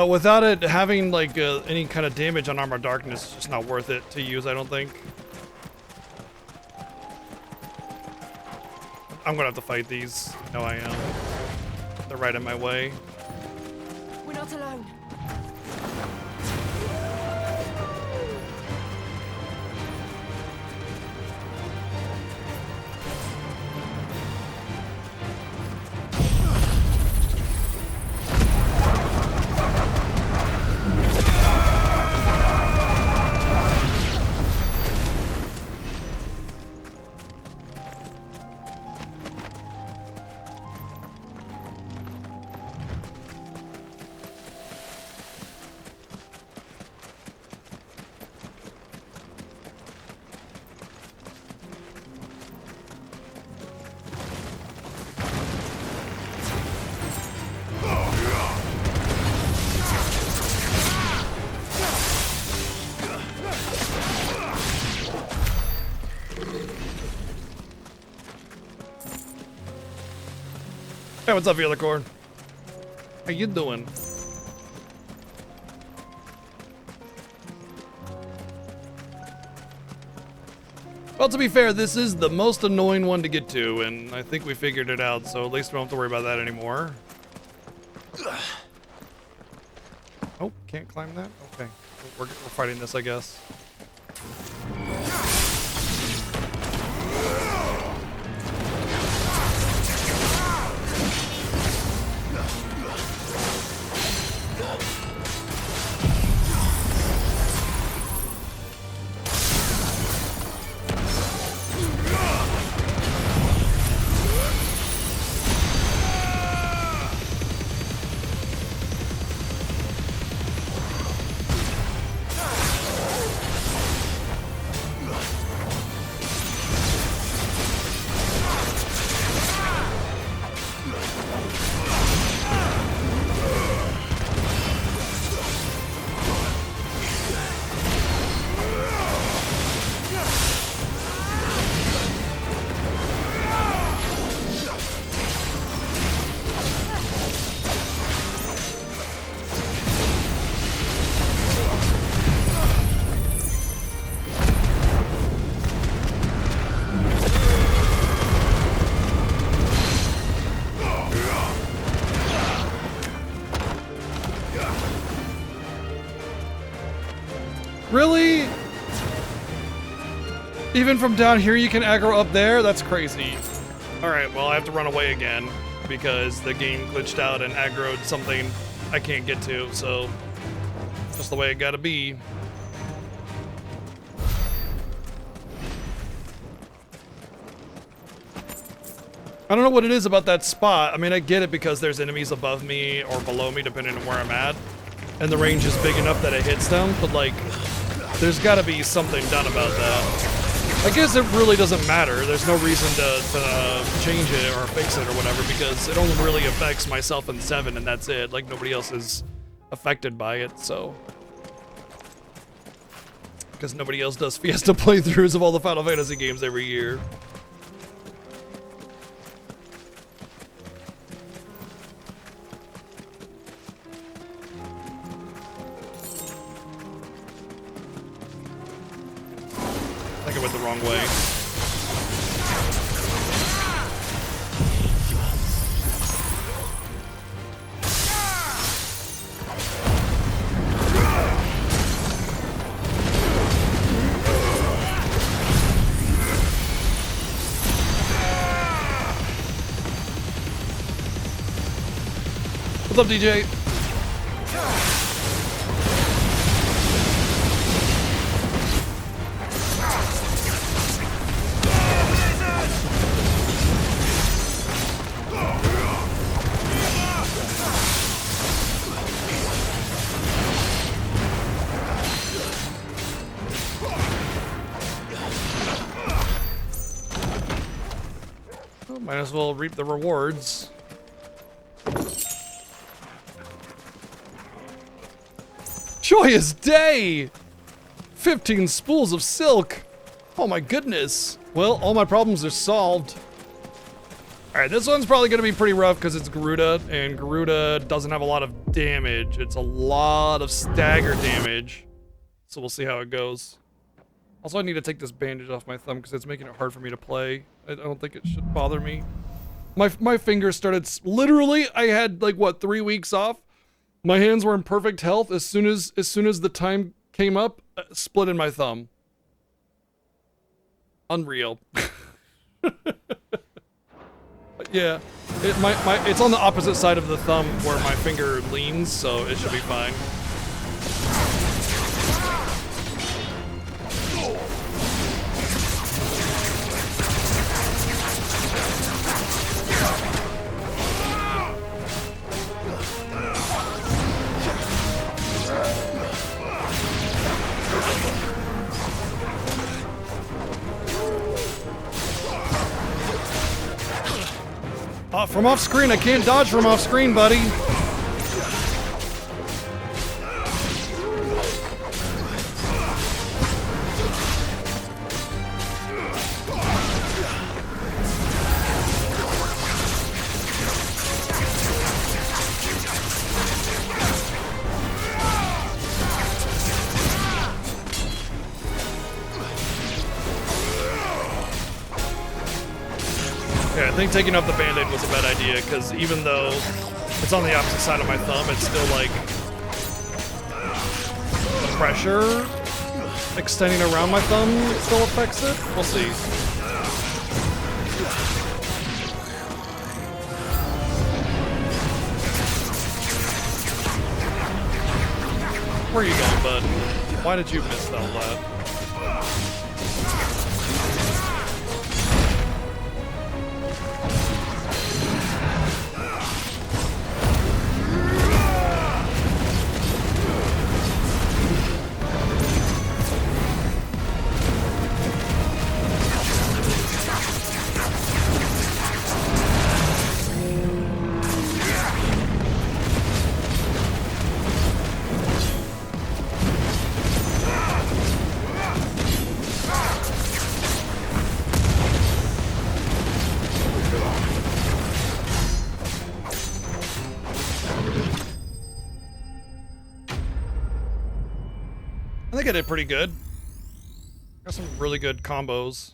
Without it having like any kind of damage on Armor of Darkness, it's just not worth it to use, I don't think. I'm gonna have to fight these. No, I am. They're right in my way. We're not alone. Hey, what's up, Unicorn? How you doing? Well, to be fair, this is the most annoying one to get to, and I think we figured it out, so at least we don't have to worry about that anymore. Oh, can't climb that? Okay. We're fighting this, I guess. Really? Even from down here you can aggro up there? That's crazy. Alright, well I have to run away again because the game glitched out and aggroed something I can't get to, so just the way it gotta be. I don't know what it is about that spot. I mean, I get it because there's enemies above me or below me depending on where I'm at, and the range is big enough that it hits them, but like, there's gotta be something done about that. I guess it really doesn't matter. There's no reason to change it or fix it or whatever because it only really affects myself and 7 and that's it. Like, nobody else is affected by it, so. Because nobody else does Fiesta playthroughs of all the Final Fantasy games every year. I think I went the wrong way. What's up, DJ? Well, might as well reap the rewards. Joyous day! 15 spools of silk! Oh my goodness! Well, all my problems are solved. Alright, this one's probably gonna be pretty rough because it's Garuda, and Garuda doesn't have a lot of damage. It's a lot of stagger damage. So we'll see how it goes. Also, I need to take this bandage off my thumb because it's making it hard for me to play. I don't think it should bother me. My fingers started... Literally, I had, like, what, 3 weeks off? My hands were in perfect health. As soon as the time came up, split in my thumb. Unreal. Yeah, it's on the opposite side of the thumb where my finger leans, so it should be fine. From off screen, I can't dodge from off screen, buddy. Okay, I think taking off the band-aid was a bad idea, because even though it's on the opposite side of my thumb, it's still like the pressure extending around my thumb still affects it. We'll see. Where are you going, bud? Why did you miss that lap? I think I did pretty good. Got some really good combos.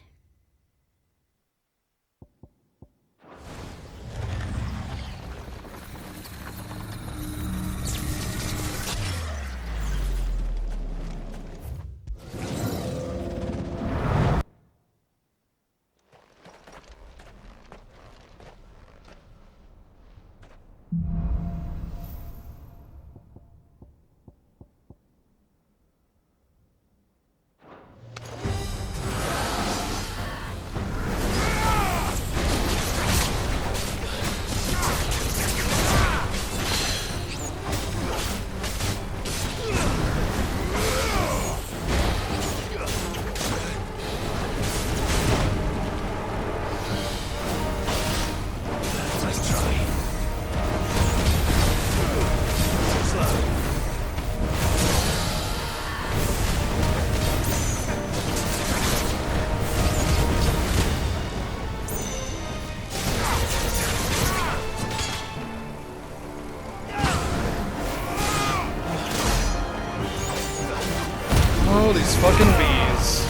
Oh, these fucking bees.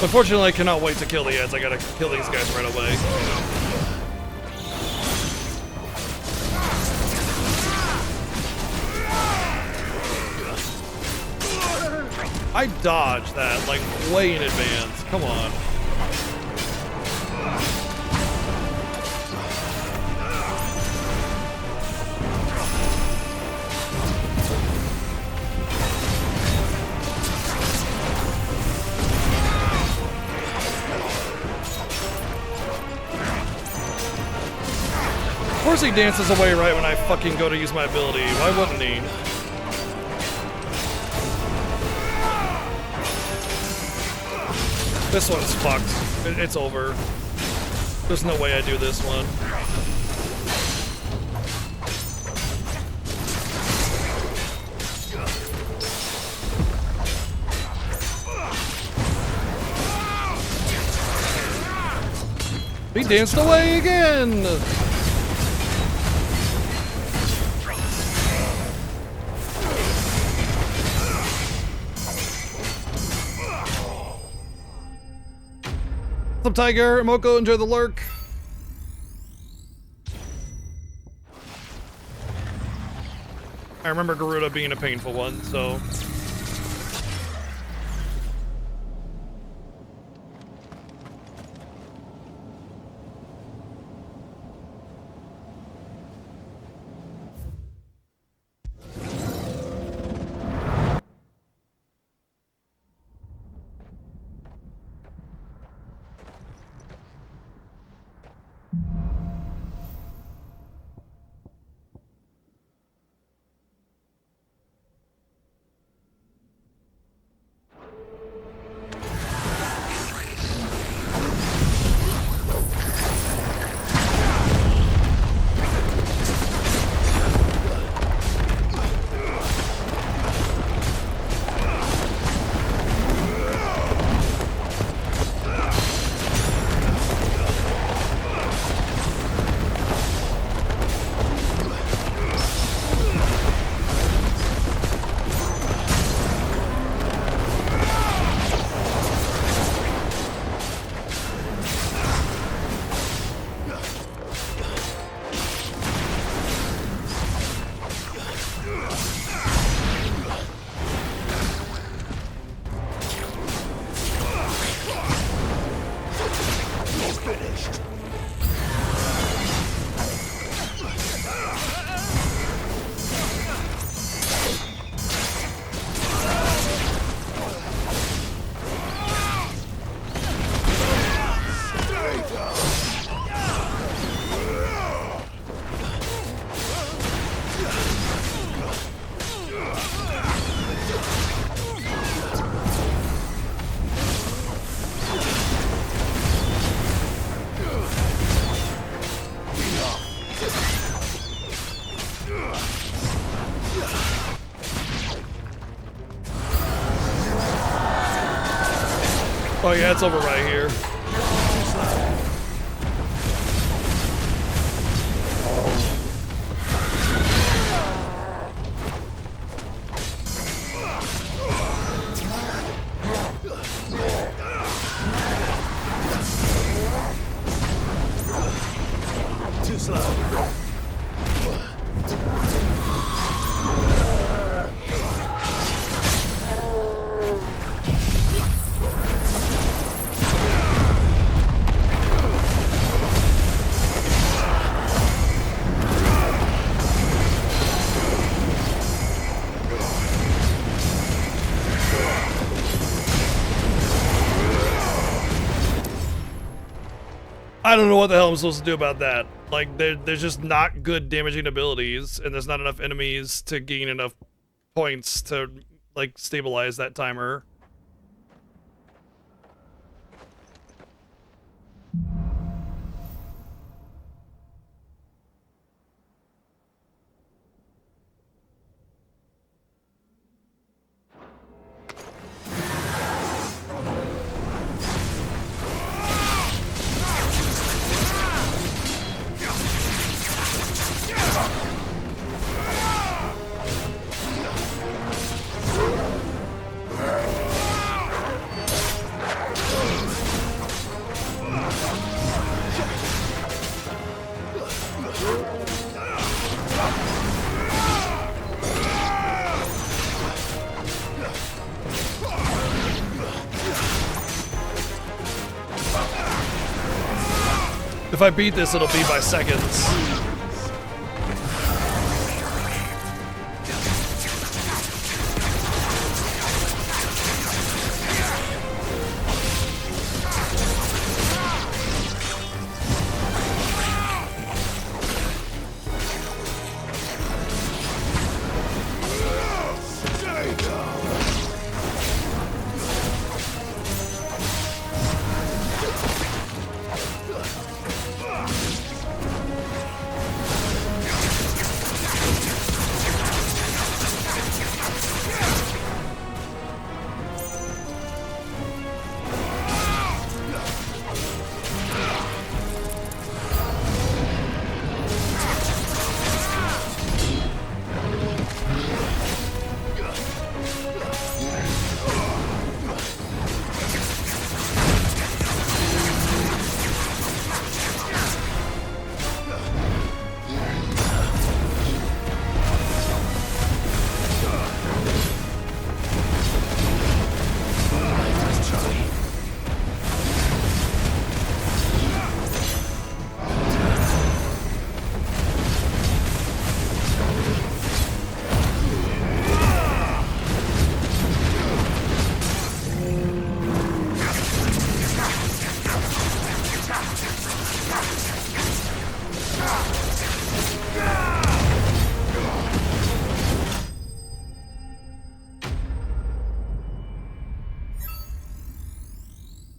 Unfortunately, I cannot wait to kill the ads. I gotta kill these guys right away. I dodged that, like, way in advance. Come on. Of course he dances away right when I fucking go to use my ability. Why wouldn't he? This one's fucked. It's over. There's no way I do this one. He danced away again! What's up, Tiger? Moko, enjoy the lurk. I remember Garuda being a painful one, so... Oh yeah, it's over right here. Too slow. I don't know what the hell I'm supposed to do about that. Like, there's just not good damaging abilities, and there's not enough enemies to gain enough points to, like, stabilize that timer. If I beat this, it'll be by seconds.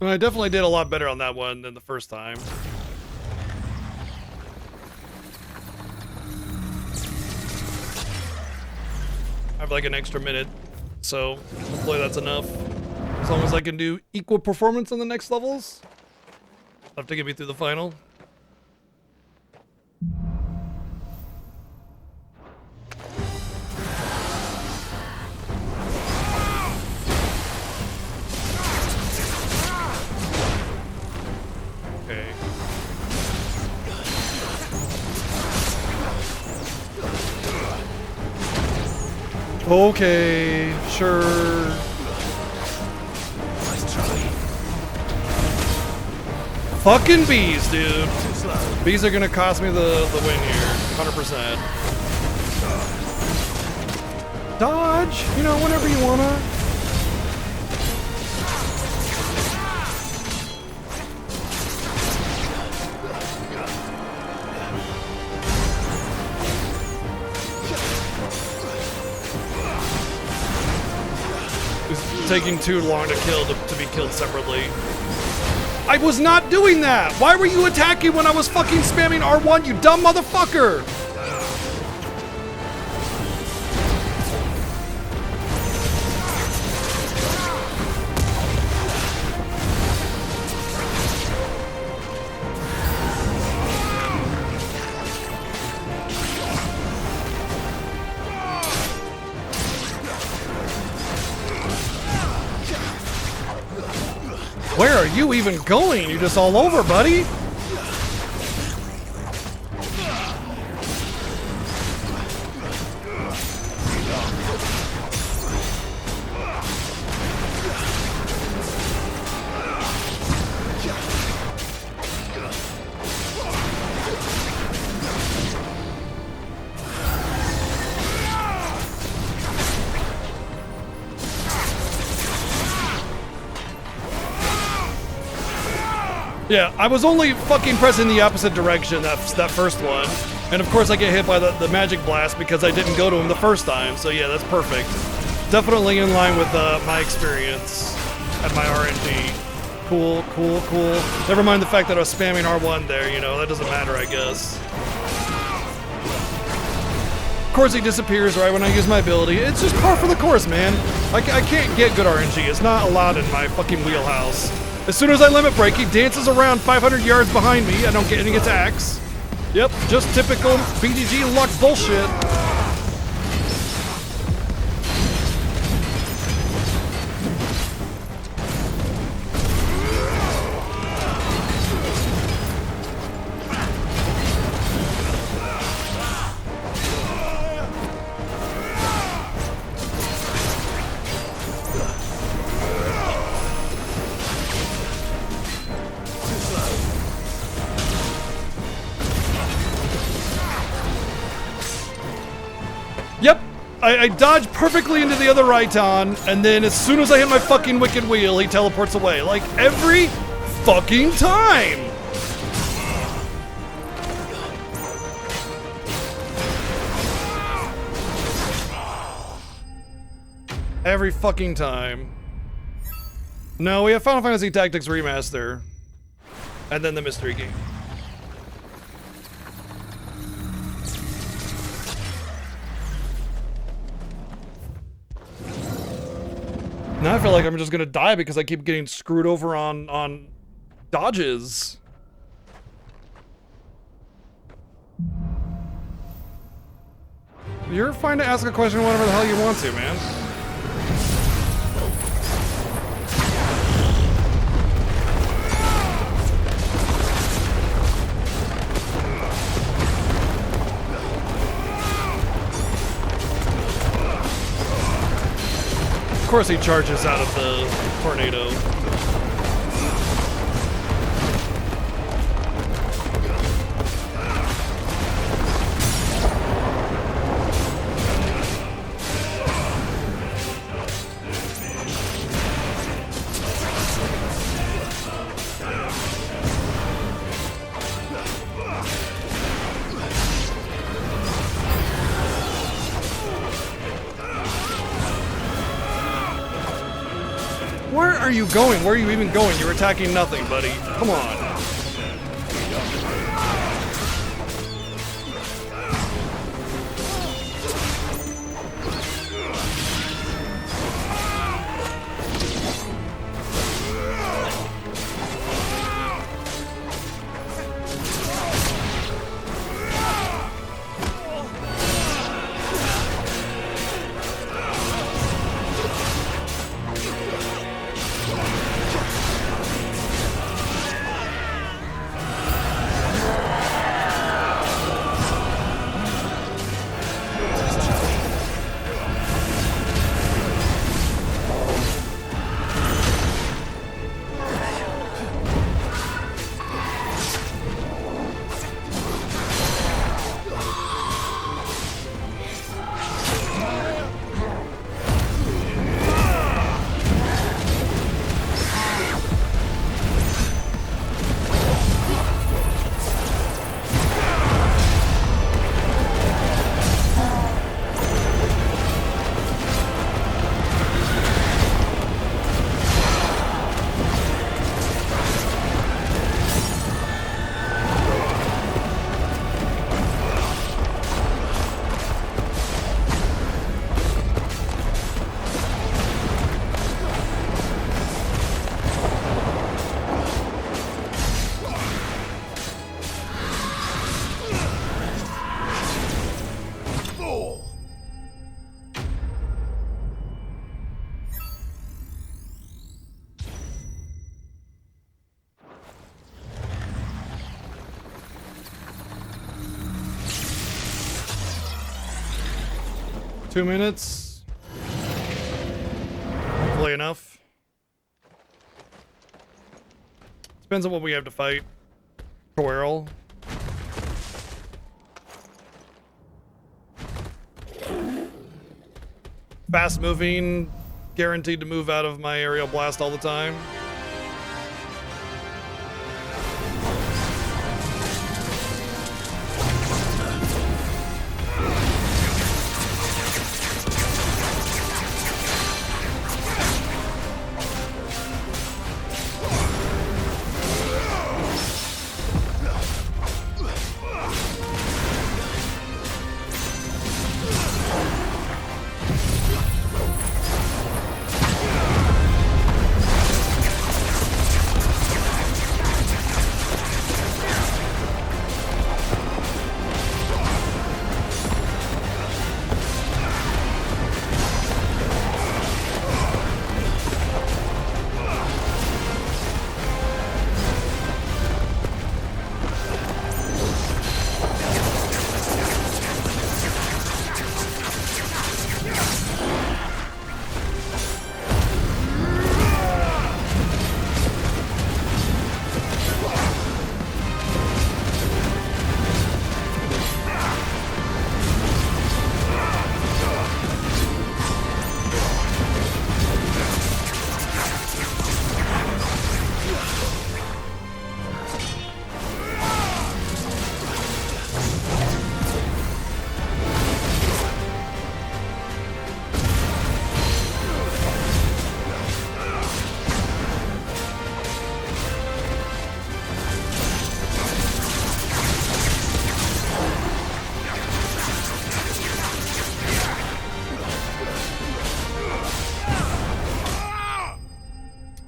I definitely did a lot better on that one than the first time. I have like an extra minute, so hopefully that's enough. As long as I can do equal performance on the next levels, I'll have to get me through the final. Okay, sure. Fucking bees, dude. Bees are gonna cost me the win here, 100%. Dodge, you know, whenever you wanna. Taking too long to kill to be killed separately. I was not doing that! Why were you attacking when I was fucking spamming R1, you dumb motherfucker? Where are you even going? You're just all over, buddy. Yeah, I was only fucking pressing the opposite direction that first one. And of course I get hit by the magic blast because I didn't go to him the first time. So yeah, that's perfect. Definitely in line with my experience and my RNG. Cool, cool, cool. Never mind the fact that I was spamming R1 there, you know, that doesn't matter, I guess. Of course he disappears right when I use my ability. It's just par for the course, man. I can't get good RNG. It's not allowed in my fucking wheelhouse. As soon as I limit break, he dances around 500 yards behind me. I don't get any attacks. Yep, just typical BGG luck bullshit. Yep, I dodge perfectly into the other Raiton, and then as soon as I hit my fucking wicked wheel, he teleports away. Like, every fucking time! Every fucking time. No, we have Final Fantasy Tactics Remaster. And then the Mystery Game. Now I feel like I'm just gonna die because I keep getting screwed over on dodges. You're fine to ask a question whenever the hell you want to, man. Of course he charges out of the tornado. Where are you going? Where are you even going? You're attacking nothing, buddy. Come on. Two minutes. Hopefully enough. Depends on what we have to fight. Twirl. Fast moving, guaranteed to move out of my aerial blast all the time.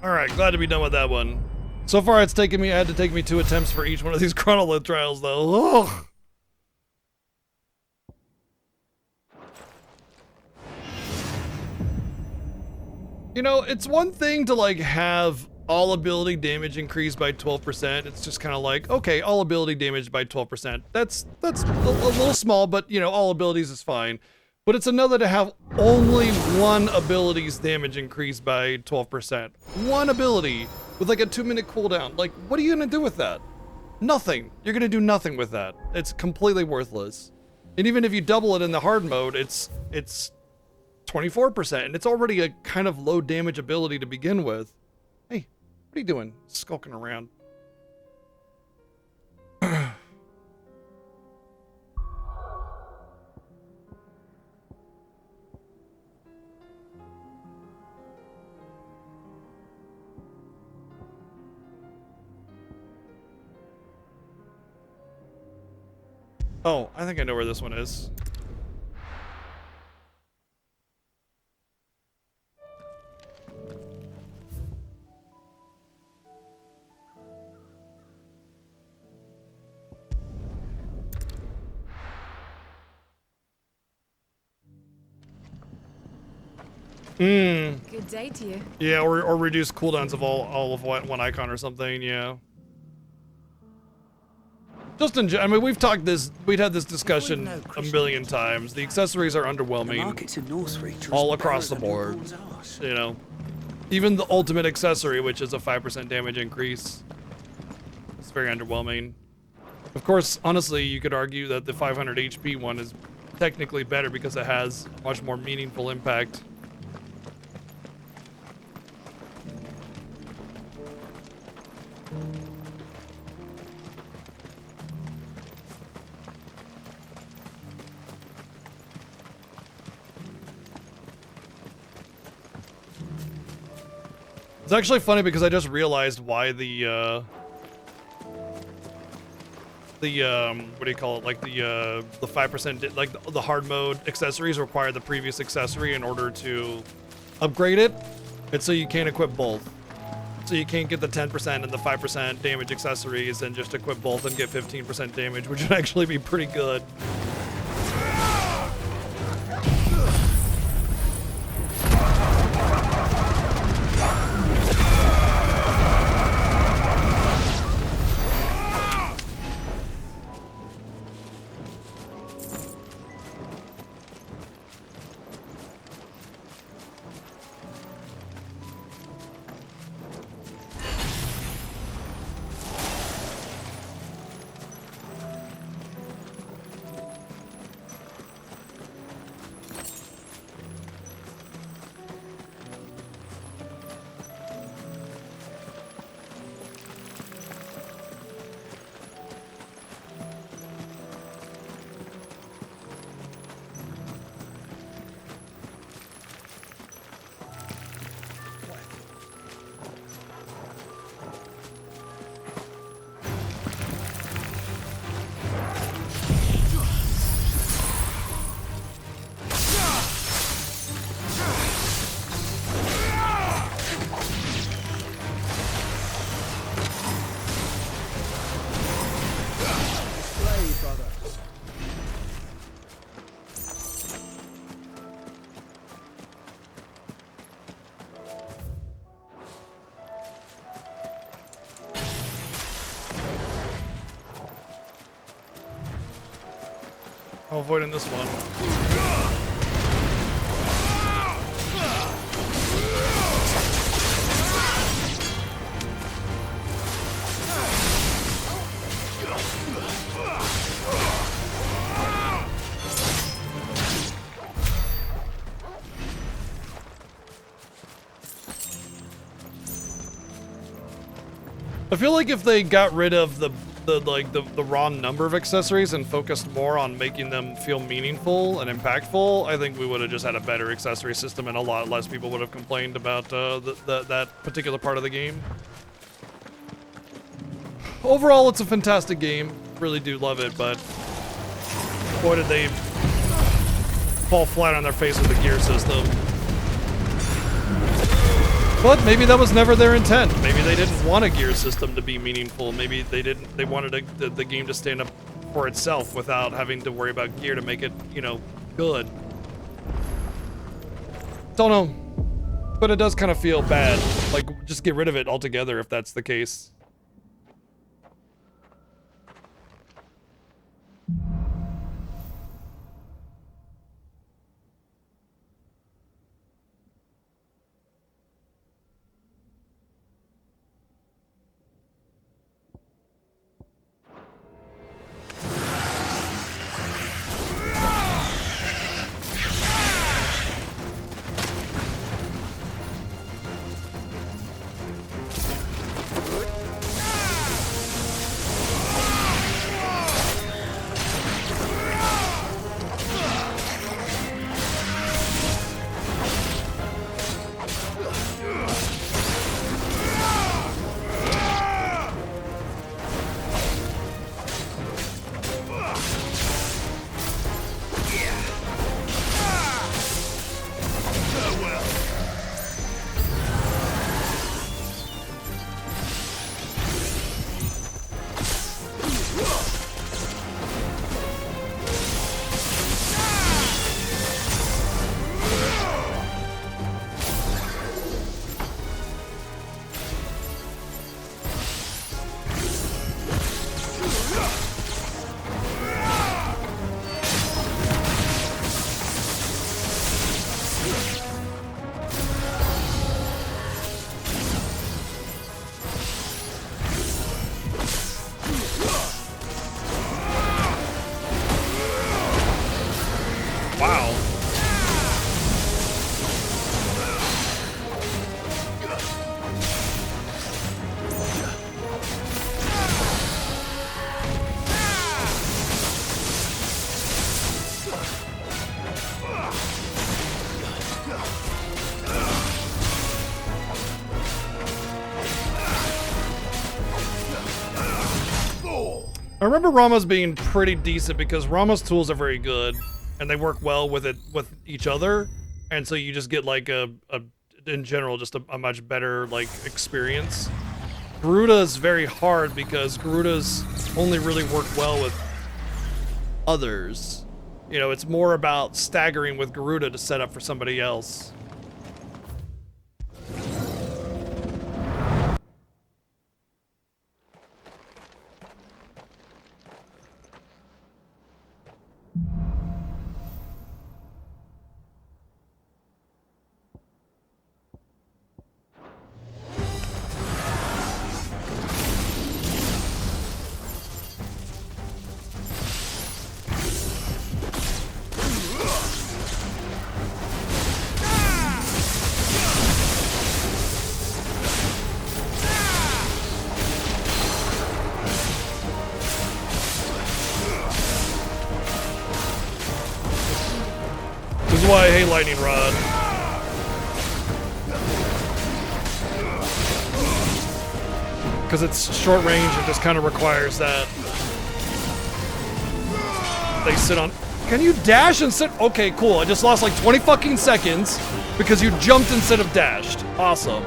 All right, glad to be done with that one. So far, it's taken me. I had to take me 2 attempts for each one of these chronolith trials, though. Ugh. You know, it's one thing to like have all ability damage increased by 12%. It's just kind of like, okay, all ability damage by 12%. That's a little small, but you know, all abilities is fine. But it's another to have only one ability's damage increased by 12%. One ability with like a 2-minute cooldown. Like, what are you gonna do with that? Nothing. You're gonna do nothing with that. It's completely worthless. And even if you double it in the hard mode, it's 24%, and it's already a kind of low damage ability to begin with. Hey, what are you doing? Skulking around. Oh, I think I know where this one is. Good day to you. Yeah, or reduce cooldowns of all of one icon or something, yeah. Just in I mean, we've had this discussion a million times. The accessories are underwhelming all across the board, you know. Even the ultimate accessory, which is a 5% damage increase, it's very underwhelming. Of course, honestly, you could argue that the 500 HP one is technically better because it has much more meaningful impact. It's actually funny because I just realized why the what do you call it? Like the 5%, like the hard mode accessories require the previous accessory in order to upgrade it. It's so you can't equip both. So you can't get the 10% and the 5% damage accessories and just equip both and get 15% damage, which would actually be pretty good. I'm avoiding this one. I feel like if they got rid of the raw number of accessories and focused more on making them feel meaningful and impactful, I think we would have just had a better accessory system and a lot less people would have complained about that particular part of the game. Overall, it's a fantastic game. Really do love it, but boy did they fall flat on their face with the gear system. But maybe that was never their intent. Maybe they didn't want a gear system to be meaningful. Maybe they didn't. They wanted the game to stand up for itself without having to worry about gear to make it, you know, good. Don't know. But it does kind of feel bad. Like, just get rid of it altogether if that's the case. Wow. I remember Rama's being pretty decent because Rama's tools are very good and they work well with each other, and so you just get like in general just a much better like experience. Garuda's very hard because Garuda's only really work well with others. You know, it's more about staggering with Garuda to set up for somebody else. This is why I hate Lightning Rod. Because it's short range, it just kind of requires that they sit on. Can you dash and sit? Okay, cool. I just lost like 20 fucking seconds because you jumped instead of dashed. Awesome.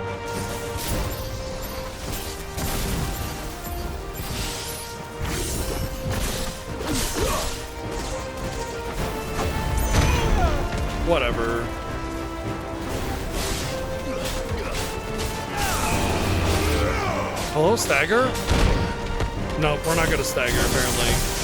Whatever. Hello, stagger? No, we're not gonna stagger, apparently.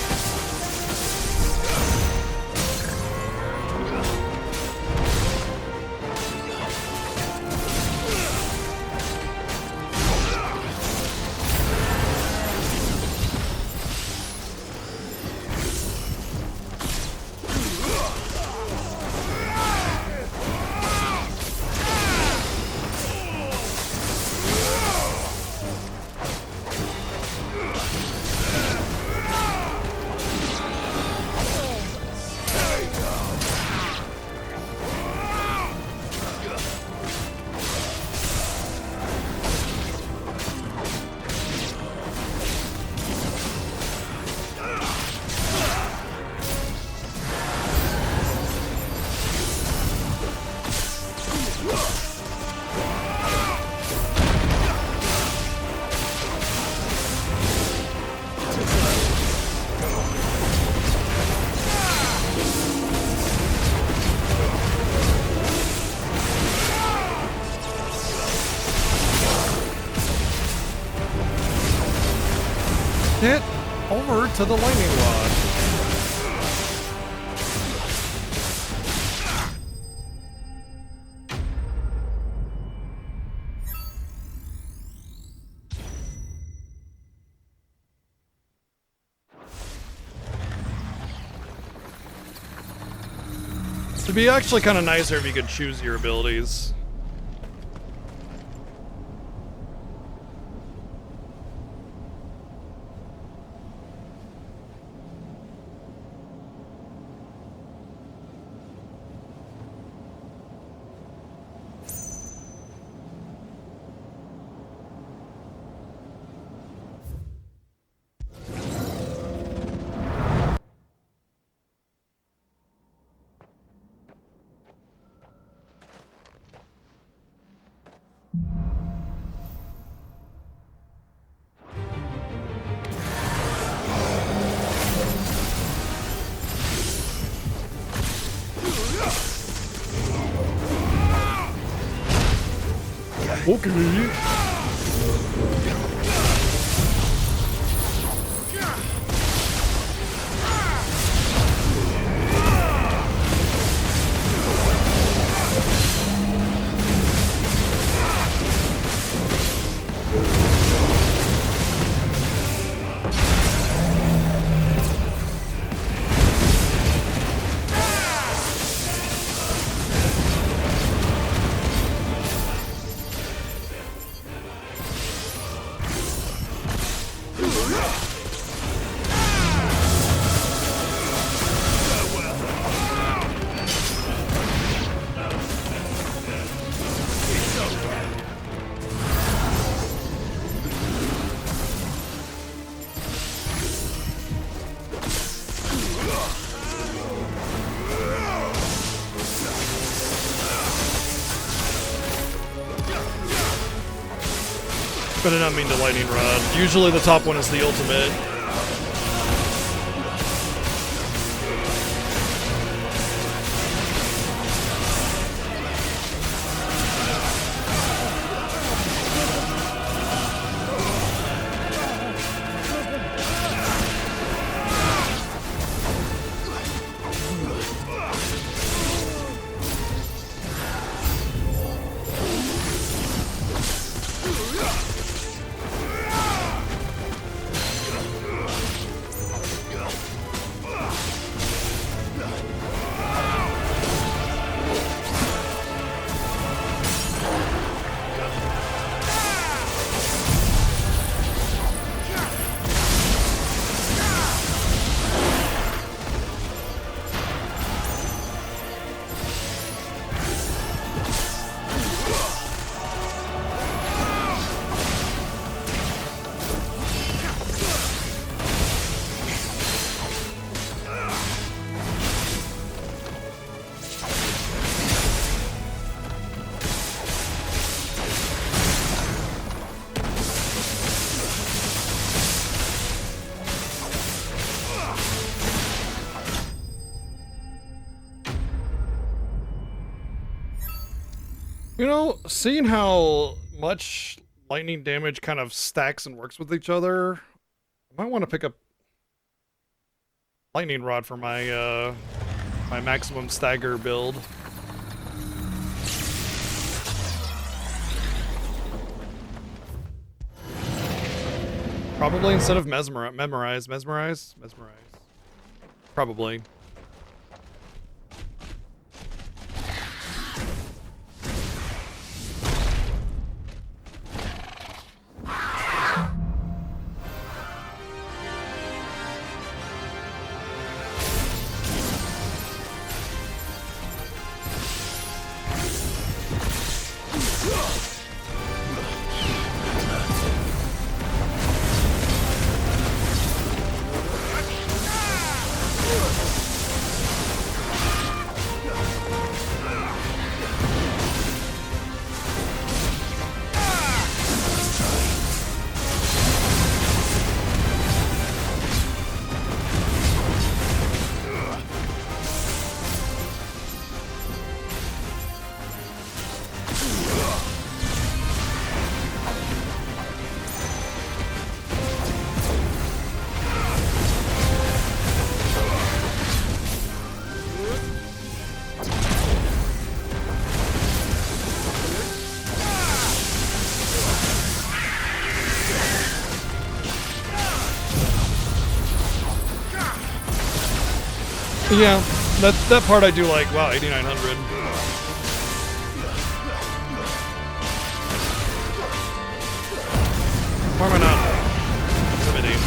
to the lightning rod. It'd be actually kind of nicer if you could choose your abilities. Okay. But I don't mean to lightning rod. Usually the top one is the ultimate. You know, seeing how much lightning damage kind of stacks and works with each other, I might want to pick up lightning rod for my my maximum stagger build. Probably instead of memorize. Probably. Yeah, that part I do like. Wow, 8,900. Why am I not submitting?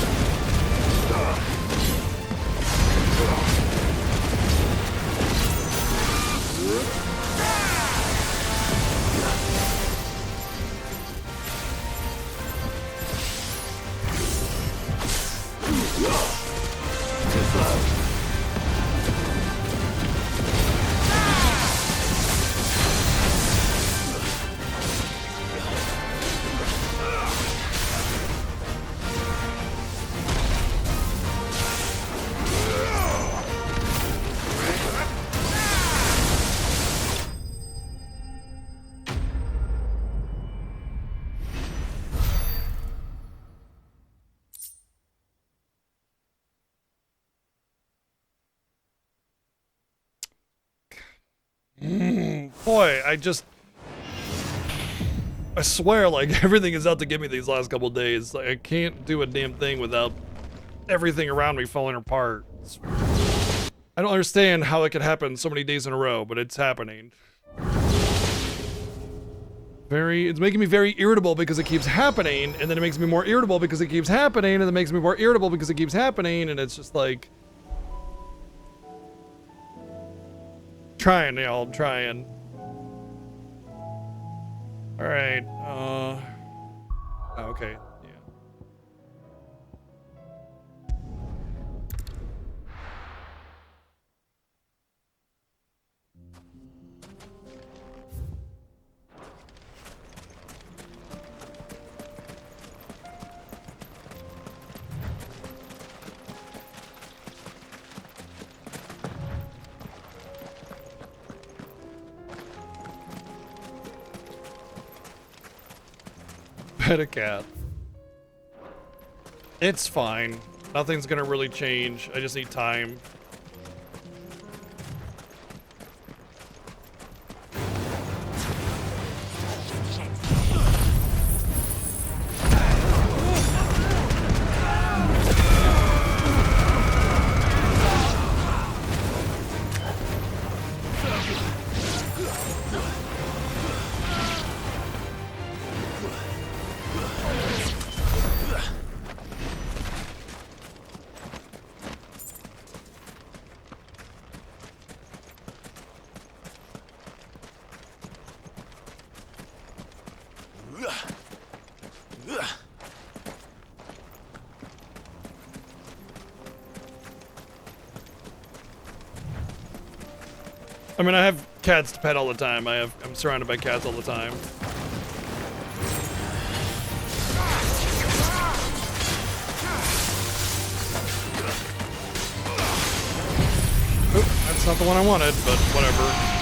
Boy, I swear, like, everything is out to get me these last couple days. Like, I can't do a damn thing without everything around me falling apart. I don't understand how it could happen so many days in a row, but it's happening. It's making me very irritable because it keeps happening, and then it makes me more irritable because it keeps happening, and it makes me more irritable because it keeps happening, and it's just like... Trying, y'all, I'm trying. Alright, oh, okay, yeah. Pet a cat. It's fine. Nothing's gonna really change. I just need time. I mean, I have cats to pet all the time. I'm surrounded by cats all the time. Oop, that's not the one I wanted, but whatever.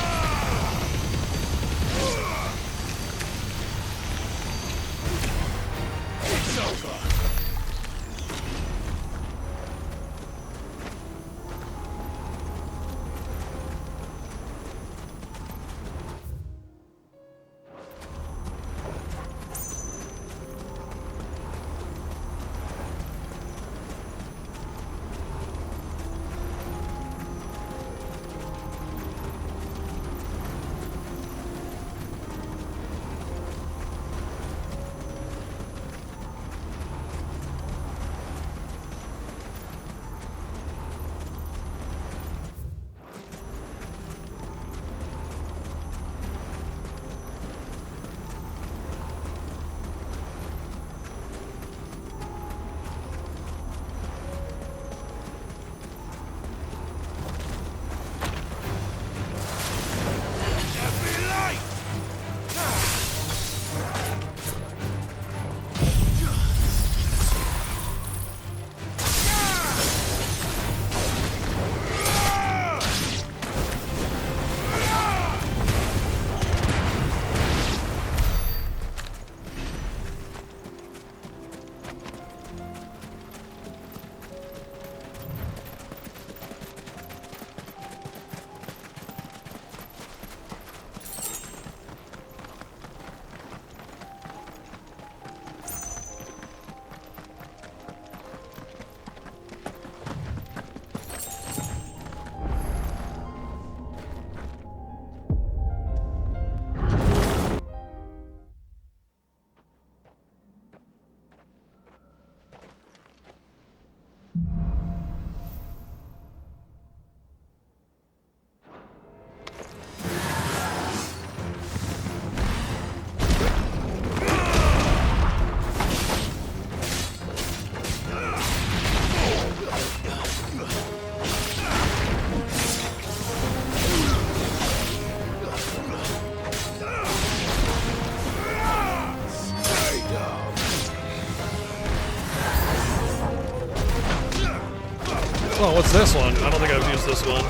Oh, what's this one? I don't think I've used this one.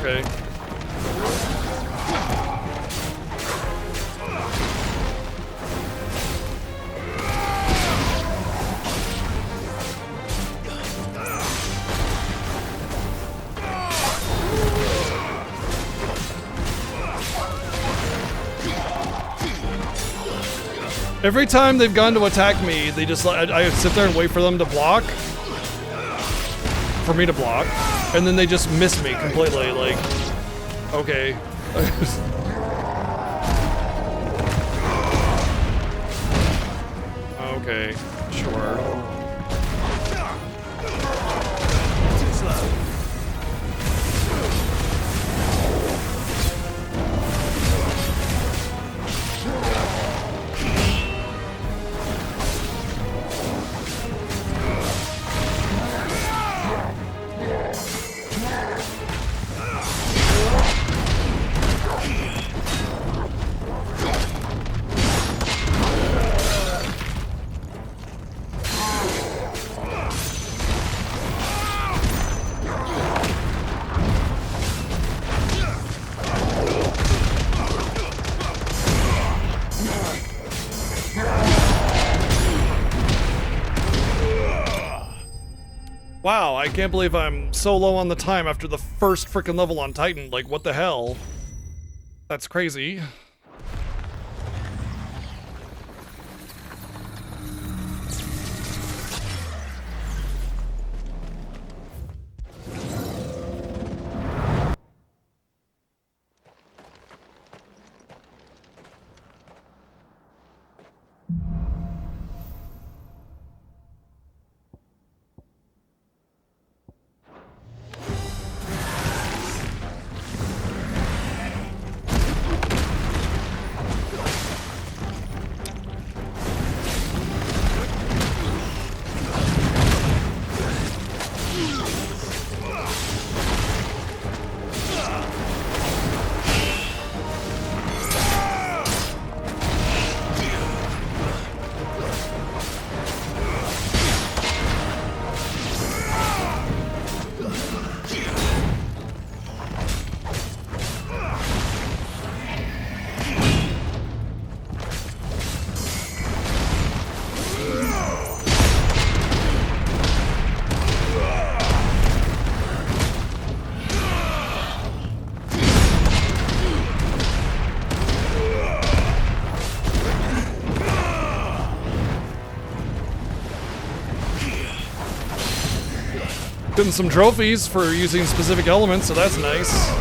Okay. Every time they've gone to attack me, they just I sit there and wait for them to block. For me to block. And then they just miss me completely, like, okay. Okay, sure. Wow, I can't believe I'm so low on the time after the first freaking level on Titan. Like, what the hell? That's crazy. Getting some trophies for using specific elements, so that's nice.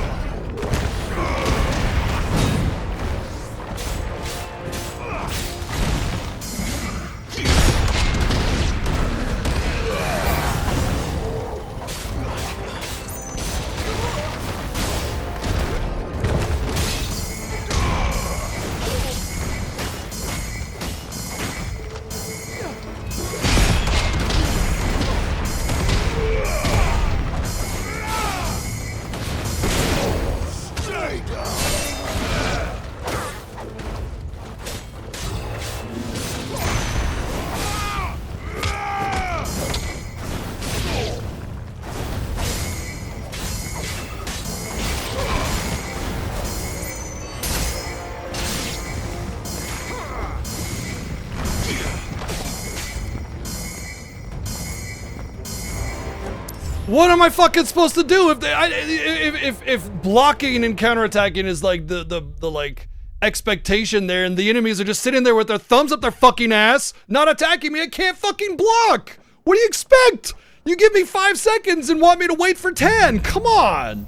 What am I fucking supposed to do if blocking and counterattacking is like the like expectation there, and the enemies are just sitting there with their thumbs up their fucking ass, not attacking me? I can't fucking block. What do you expect? You give me 5 seconds and want me to wait for 10? Come on.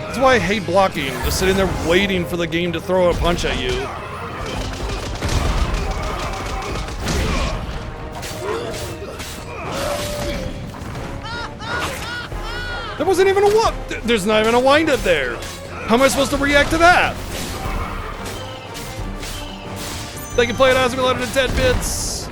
That's why I hate blocking. Just sitting there waiting for the game to throw a punch at you. There wasn't even a there's not even a wind up there. How am I supposed to react to that? They can play it as we loaded in 10 bits.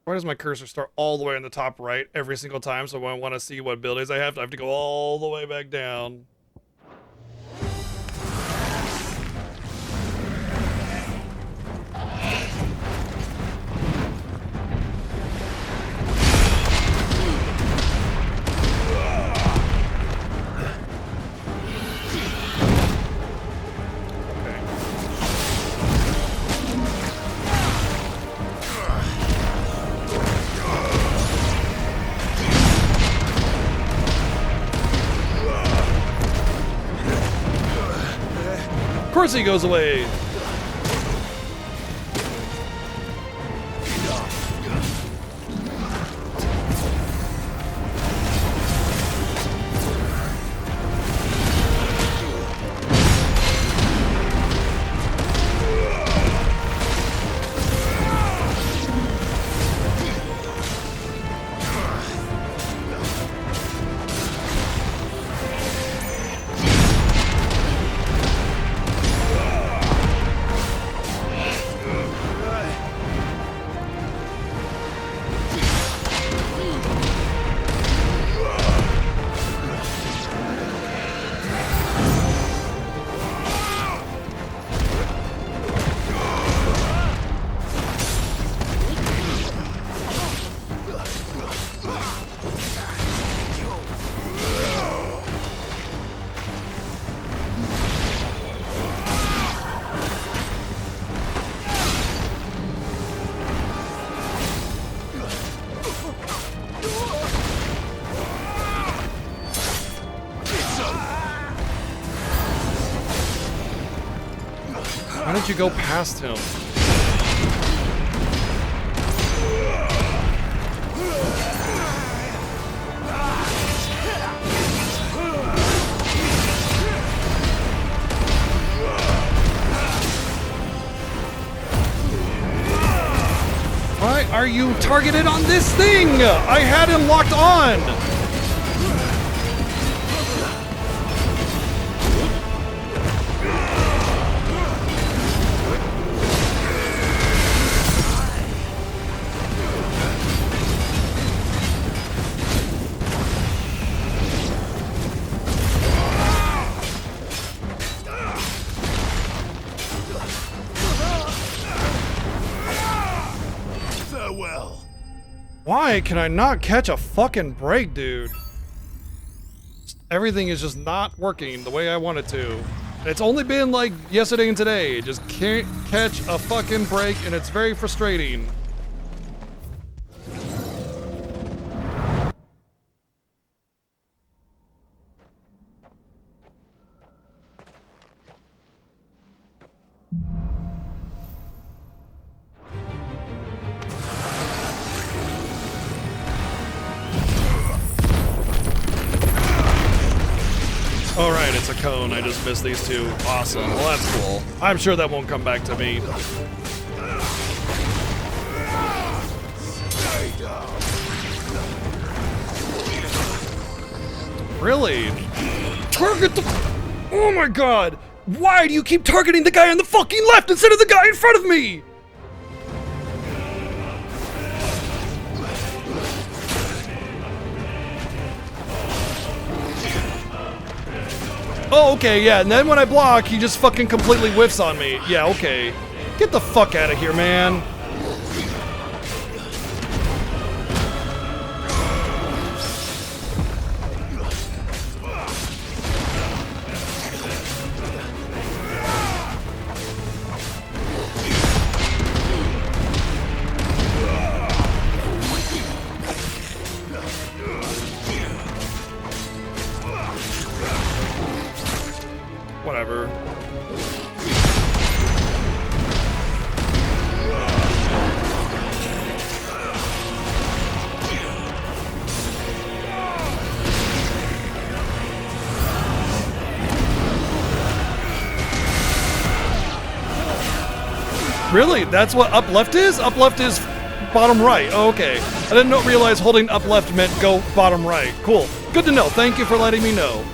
Why does my cursor start all the way on the top right every single time? So when I want to see what abilities I have to go all the way back down. Of course he goes away. How did you go past him? Why are you targeted on this thing? I had him locked on. Why can I not catch a fucking break, dude? Everything is just not working the way I want it to. It's only been like yesterday and today. Just can't catch a fucking break, and it's very frustrating. All right, it's a cone. I just missed these two. Awesome. Well, that's cool. I'm sure that won't come back to me. Really? Target the... Oh my god! Why do you keep targeting the guy on the fucking left instead of the guy in front of me? Oh, okay, yeah, and then when I block, he just fucking completely whiffs on me. Yeah, okay. Get the fuck out of here, man. Whatever. Really? That's what up left is? Up left is bottom right. Oh, okay. I didn't realize holding up left meant go bottom right. Cool. Good to know. Thank you for letting me know.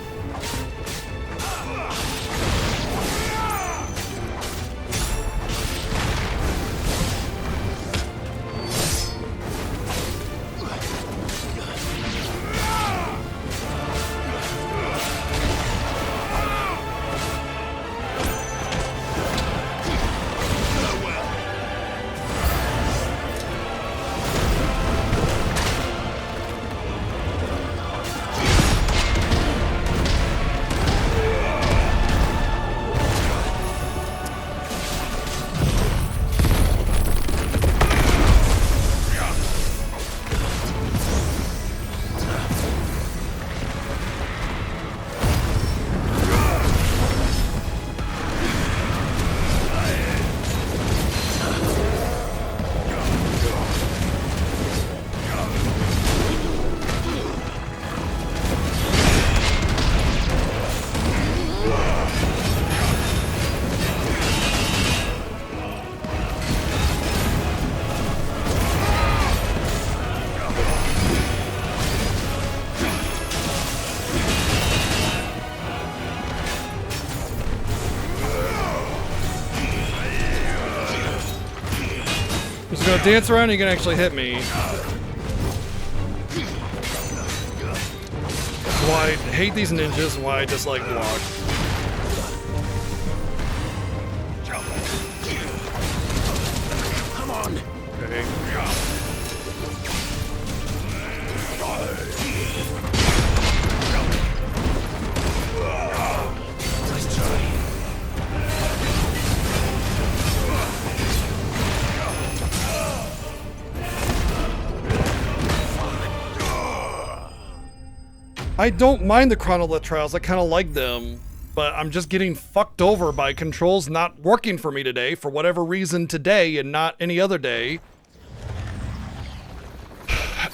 Gonna dance around, you can actually hit me. Why I hate these ninjas and why I dislike block. Come on. Okay. Nice try. I don't mind the chronolith trials, I kind of like them, but I'm just getting fucked over by controls not working for me today, for whatever reason today and not any other day.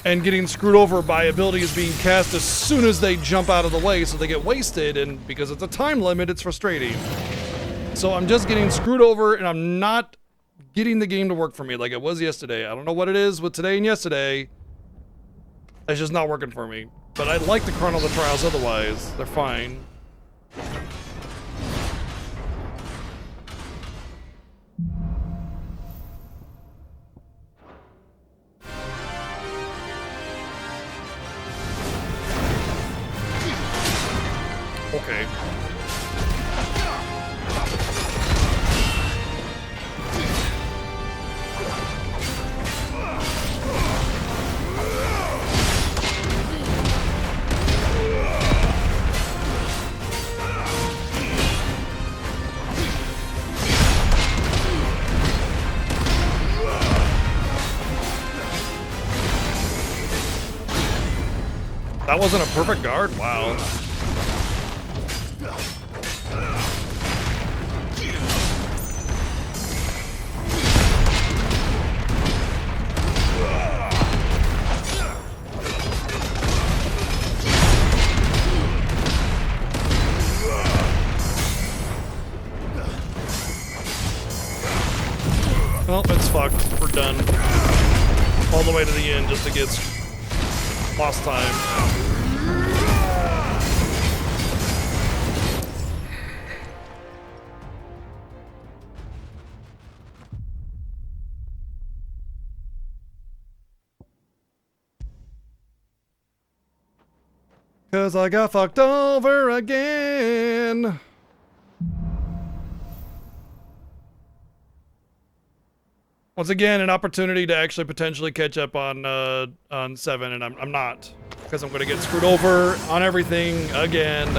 And getting screwed over by abilities being cast as soon as they jump out of the way so they get wasted, and because it's a time limit, it's frustrating. So I'm just getting screwed over and I'm not getting the game to work for me like it was yesterday. I don't know what it is with today and yesterday. It's just not working for me. But I like the chronolith trials otherwise. They're fine. Okay. That wasn't a perfect guard? Wow. Well, it's fucked. We're done. All the way to the end just to get lost time. 'Cause I got fucked over again. Once again, an opportunity to actually potentially catch up on 7, and I'm not. Because I'm gonna get screwed over on everything again.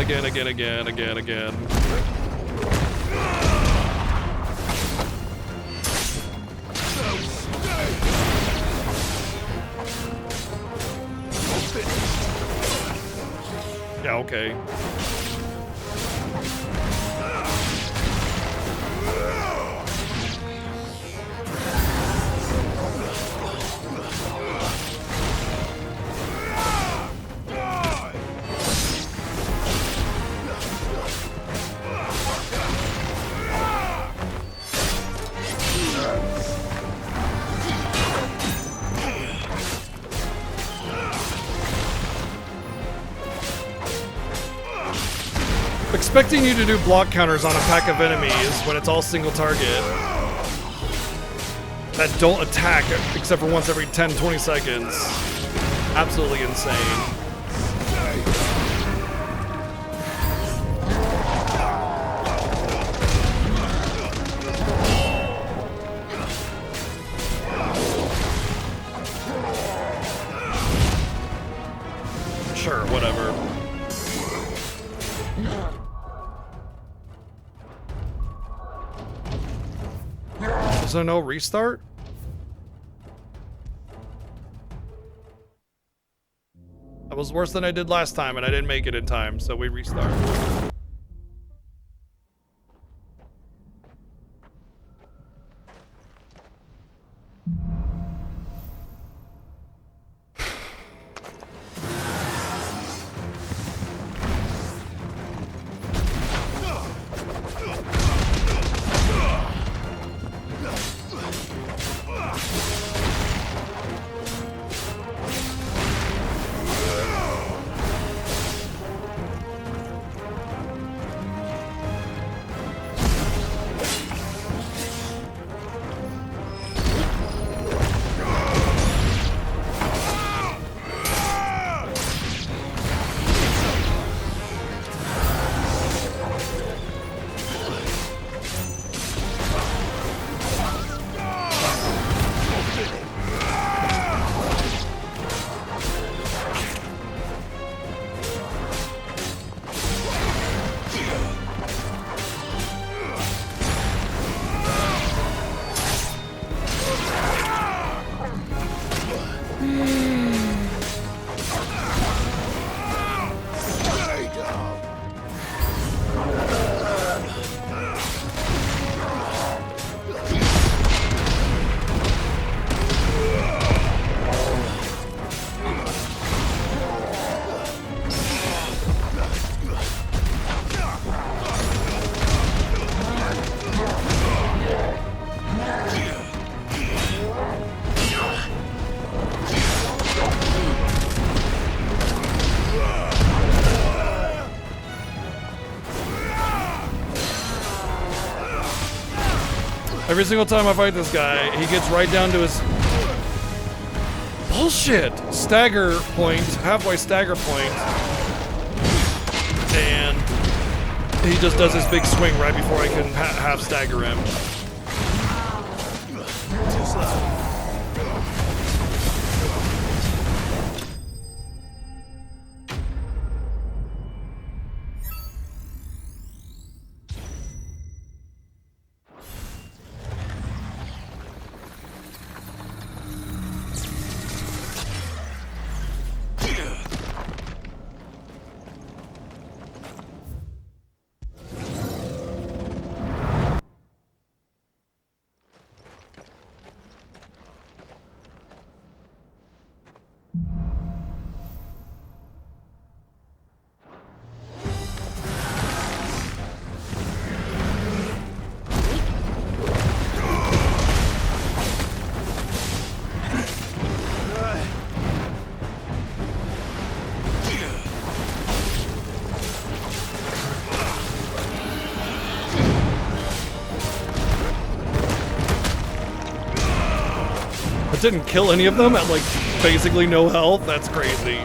Yeah, okay. Expecting you to do block counters on a pack of enemies when it's all single target that don't attack except for once every 10-20 seconds. Absolutely insane. Sure, whatever. Is there no restart? That was worse than I did last time, and I didn't make it in time, so we restart. Every single time I fight this guy, he gets right down to his bullshit stagger point, halfway stagger point, and he just does his big swing right before I can half stagger him. Didn't kill any of them at like basically no health. That's crazy.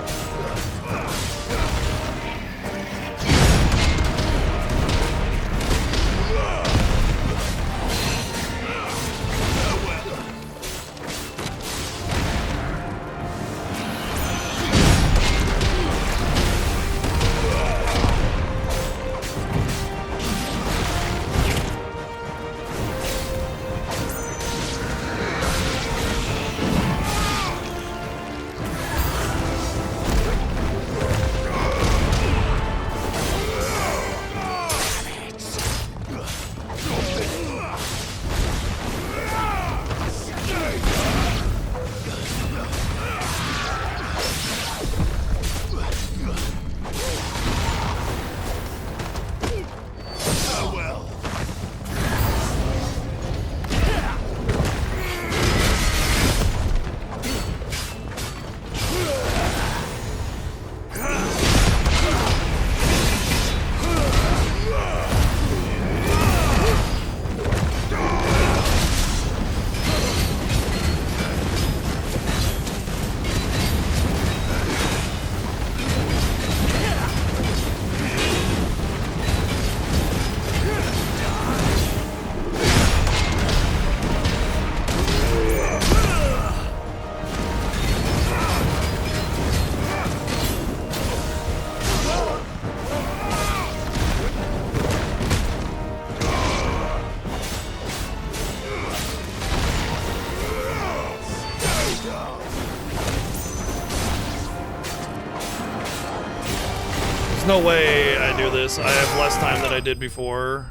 no way I do this. I have less time than I did before.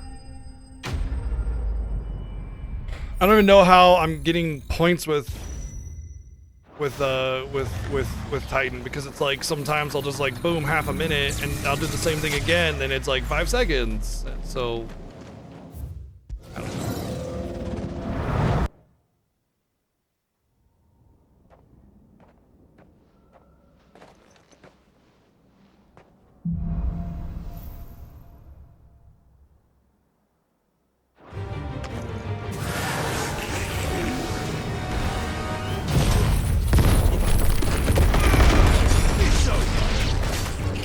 I don't even know how I'm getting points with Titan, because it's like sometimes I'll just like boom half a minute and I'll do the same thing again and it's like 5 seconds. So I don't know.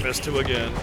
Missed 2 again.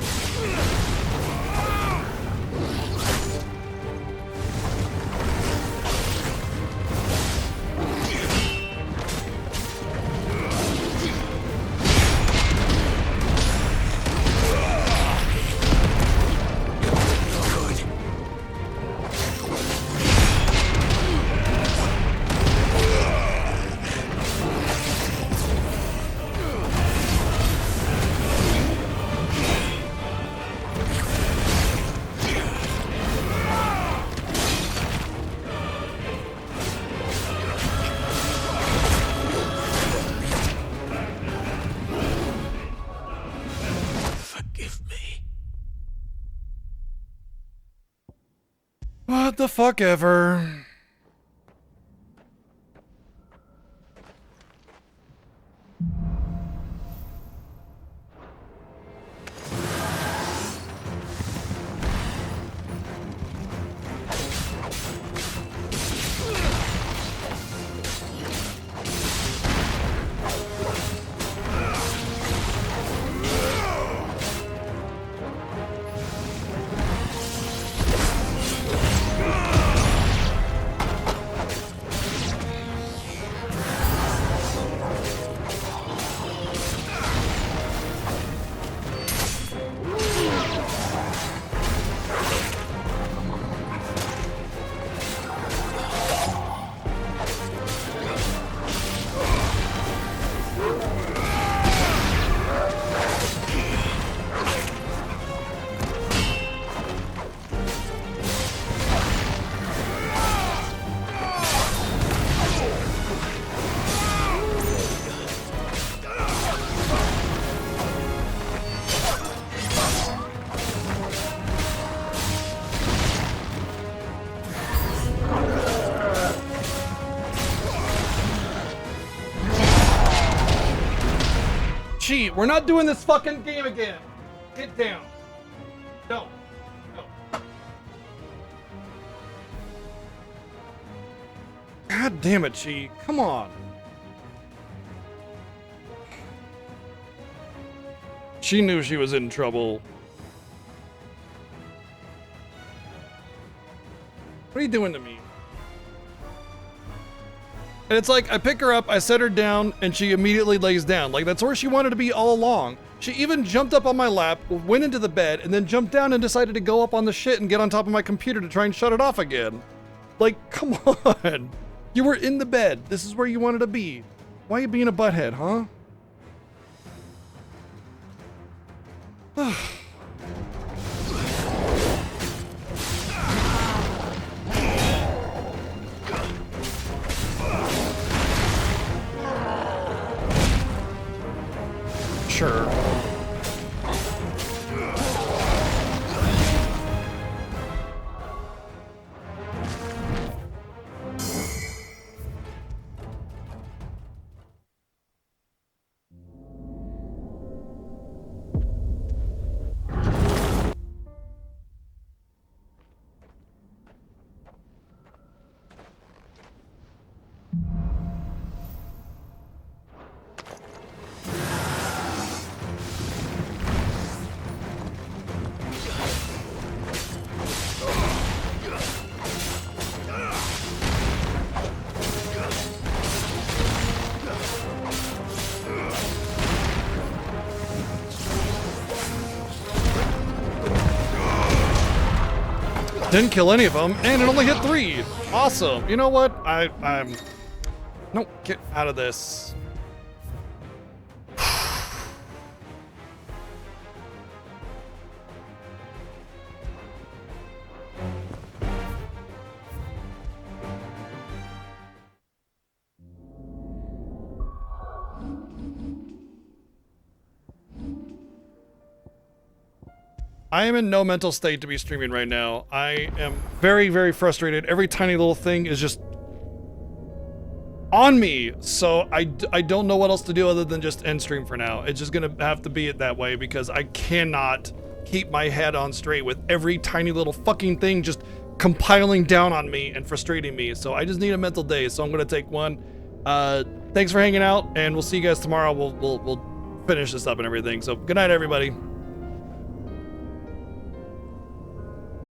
What the fuck ever. Cheat, we're not doing this fucking game again. Get down. No. No. God damn it, Cheat. Come on. She knew she was in trouble. What are you doing to me? And it's like, I pick her up, I set her down, and she immediately lays down. Like, that's where she wanted to be all along. She even jumped up on my lap, went into the bed, and then jumped down and decided to go up on the shit and get on top of my computer to try and shut it off again. Like, come on. You were in the bed. This is where you wanted to be. Why are you being a butthead, huh? Sure. Didn't kill any of them, and it only hit 3. Awesome. You know what? I'm... No, get out of this. I am in no mental state to be streaming right now. I am very, very frustrated. Every tiny little thing is just on me. So I don't know what else to do other than just end stream for now. It's just gonna have to be it that way because I cannot keep my head on straight with every tiny little fucking thing just compiling down on me and frustrating me. So I just need a mental day. So I'm gonna take one. Thanks for hanging out, and we'll see you guys tomorrow. We'll finish this up and everything. So good night, everybody.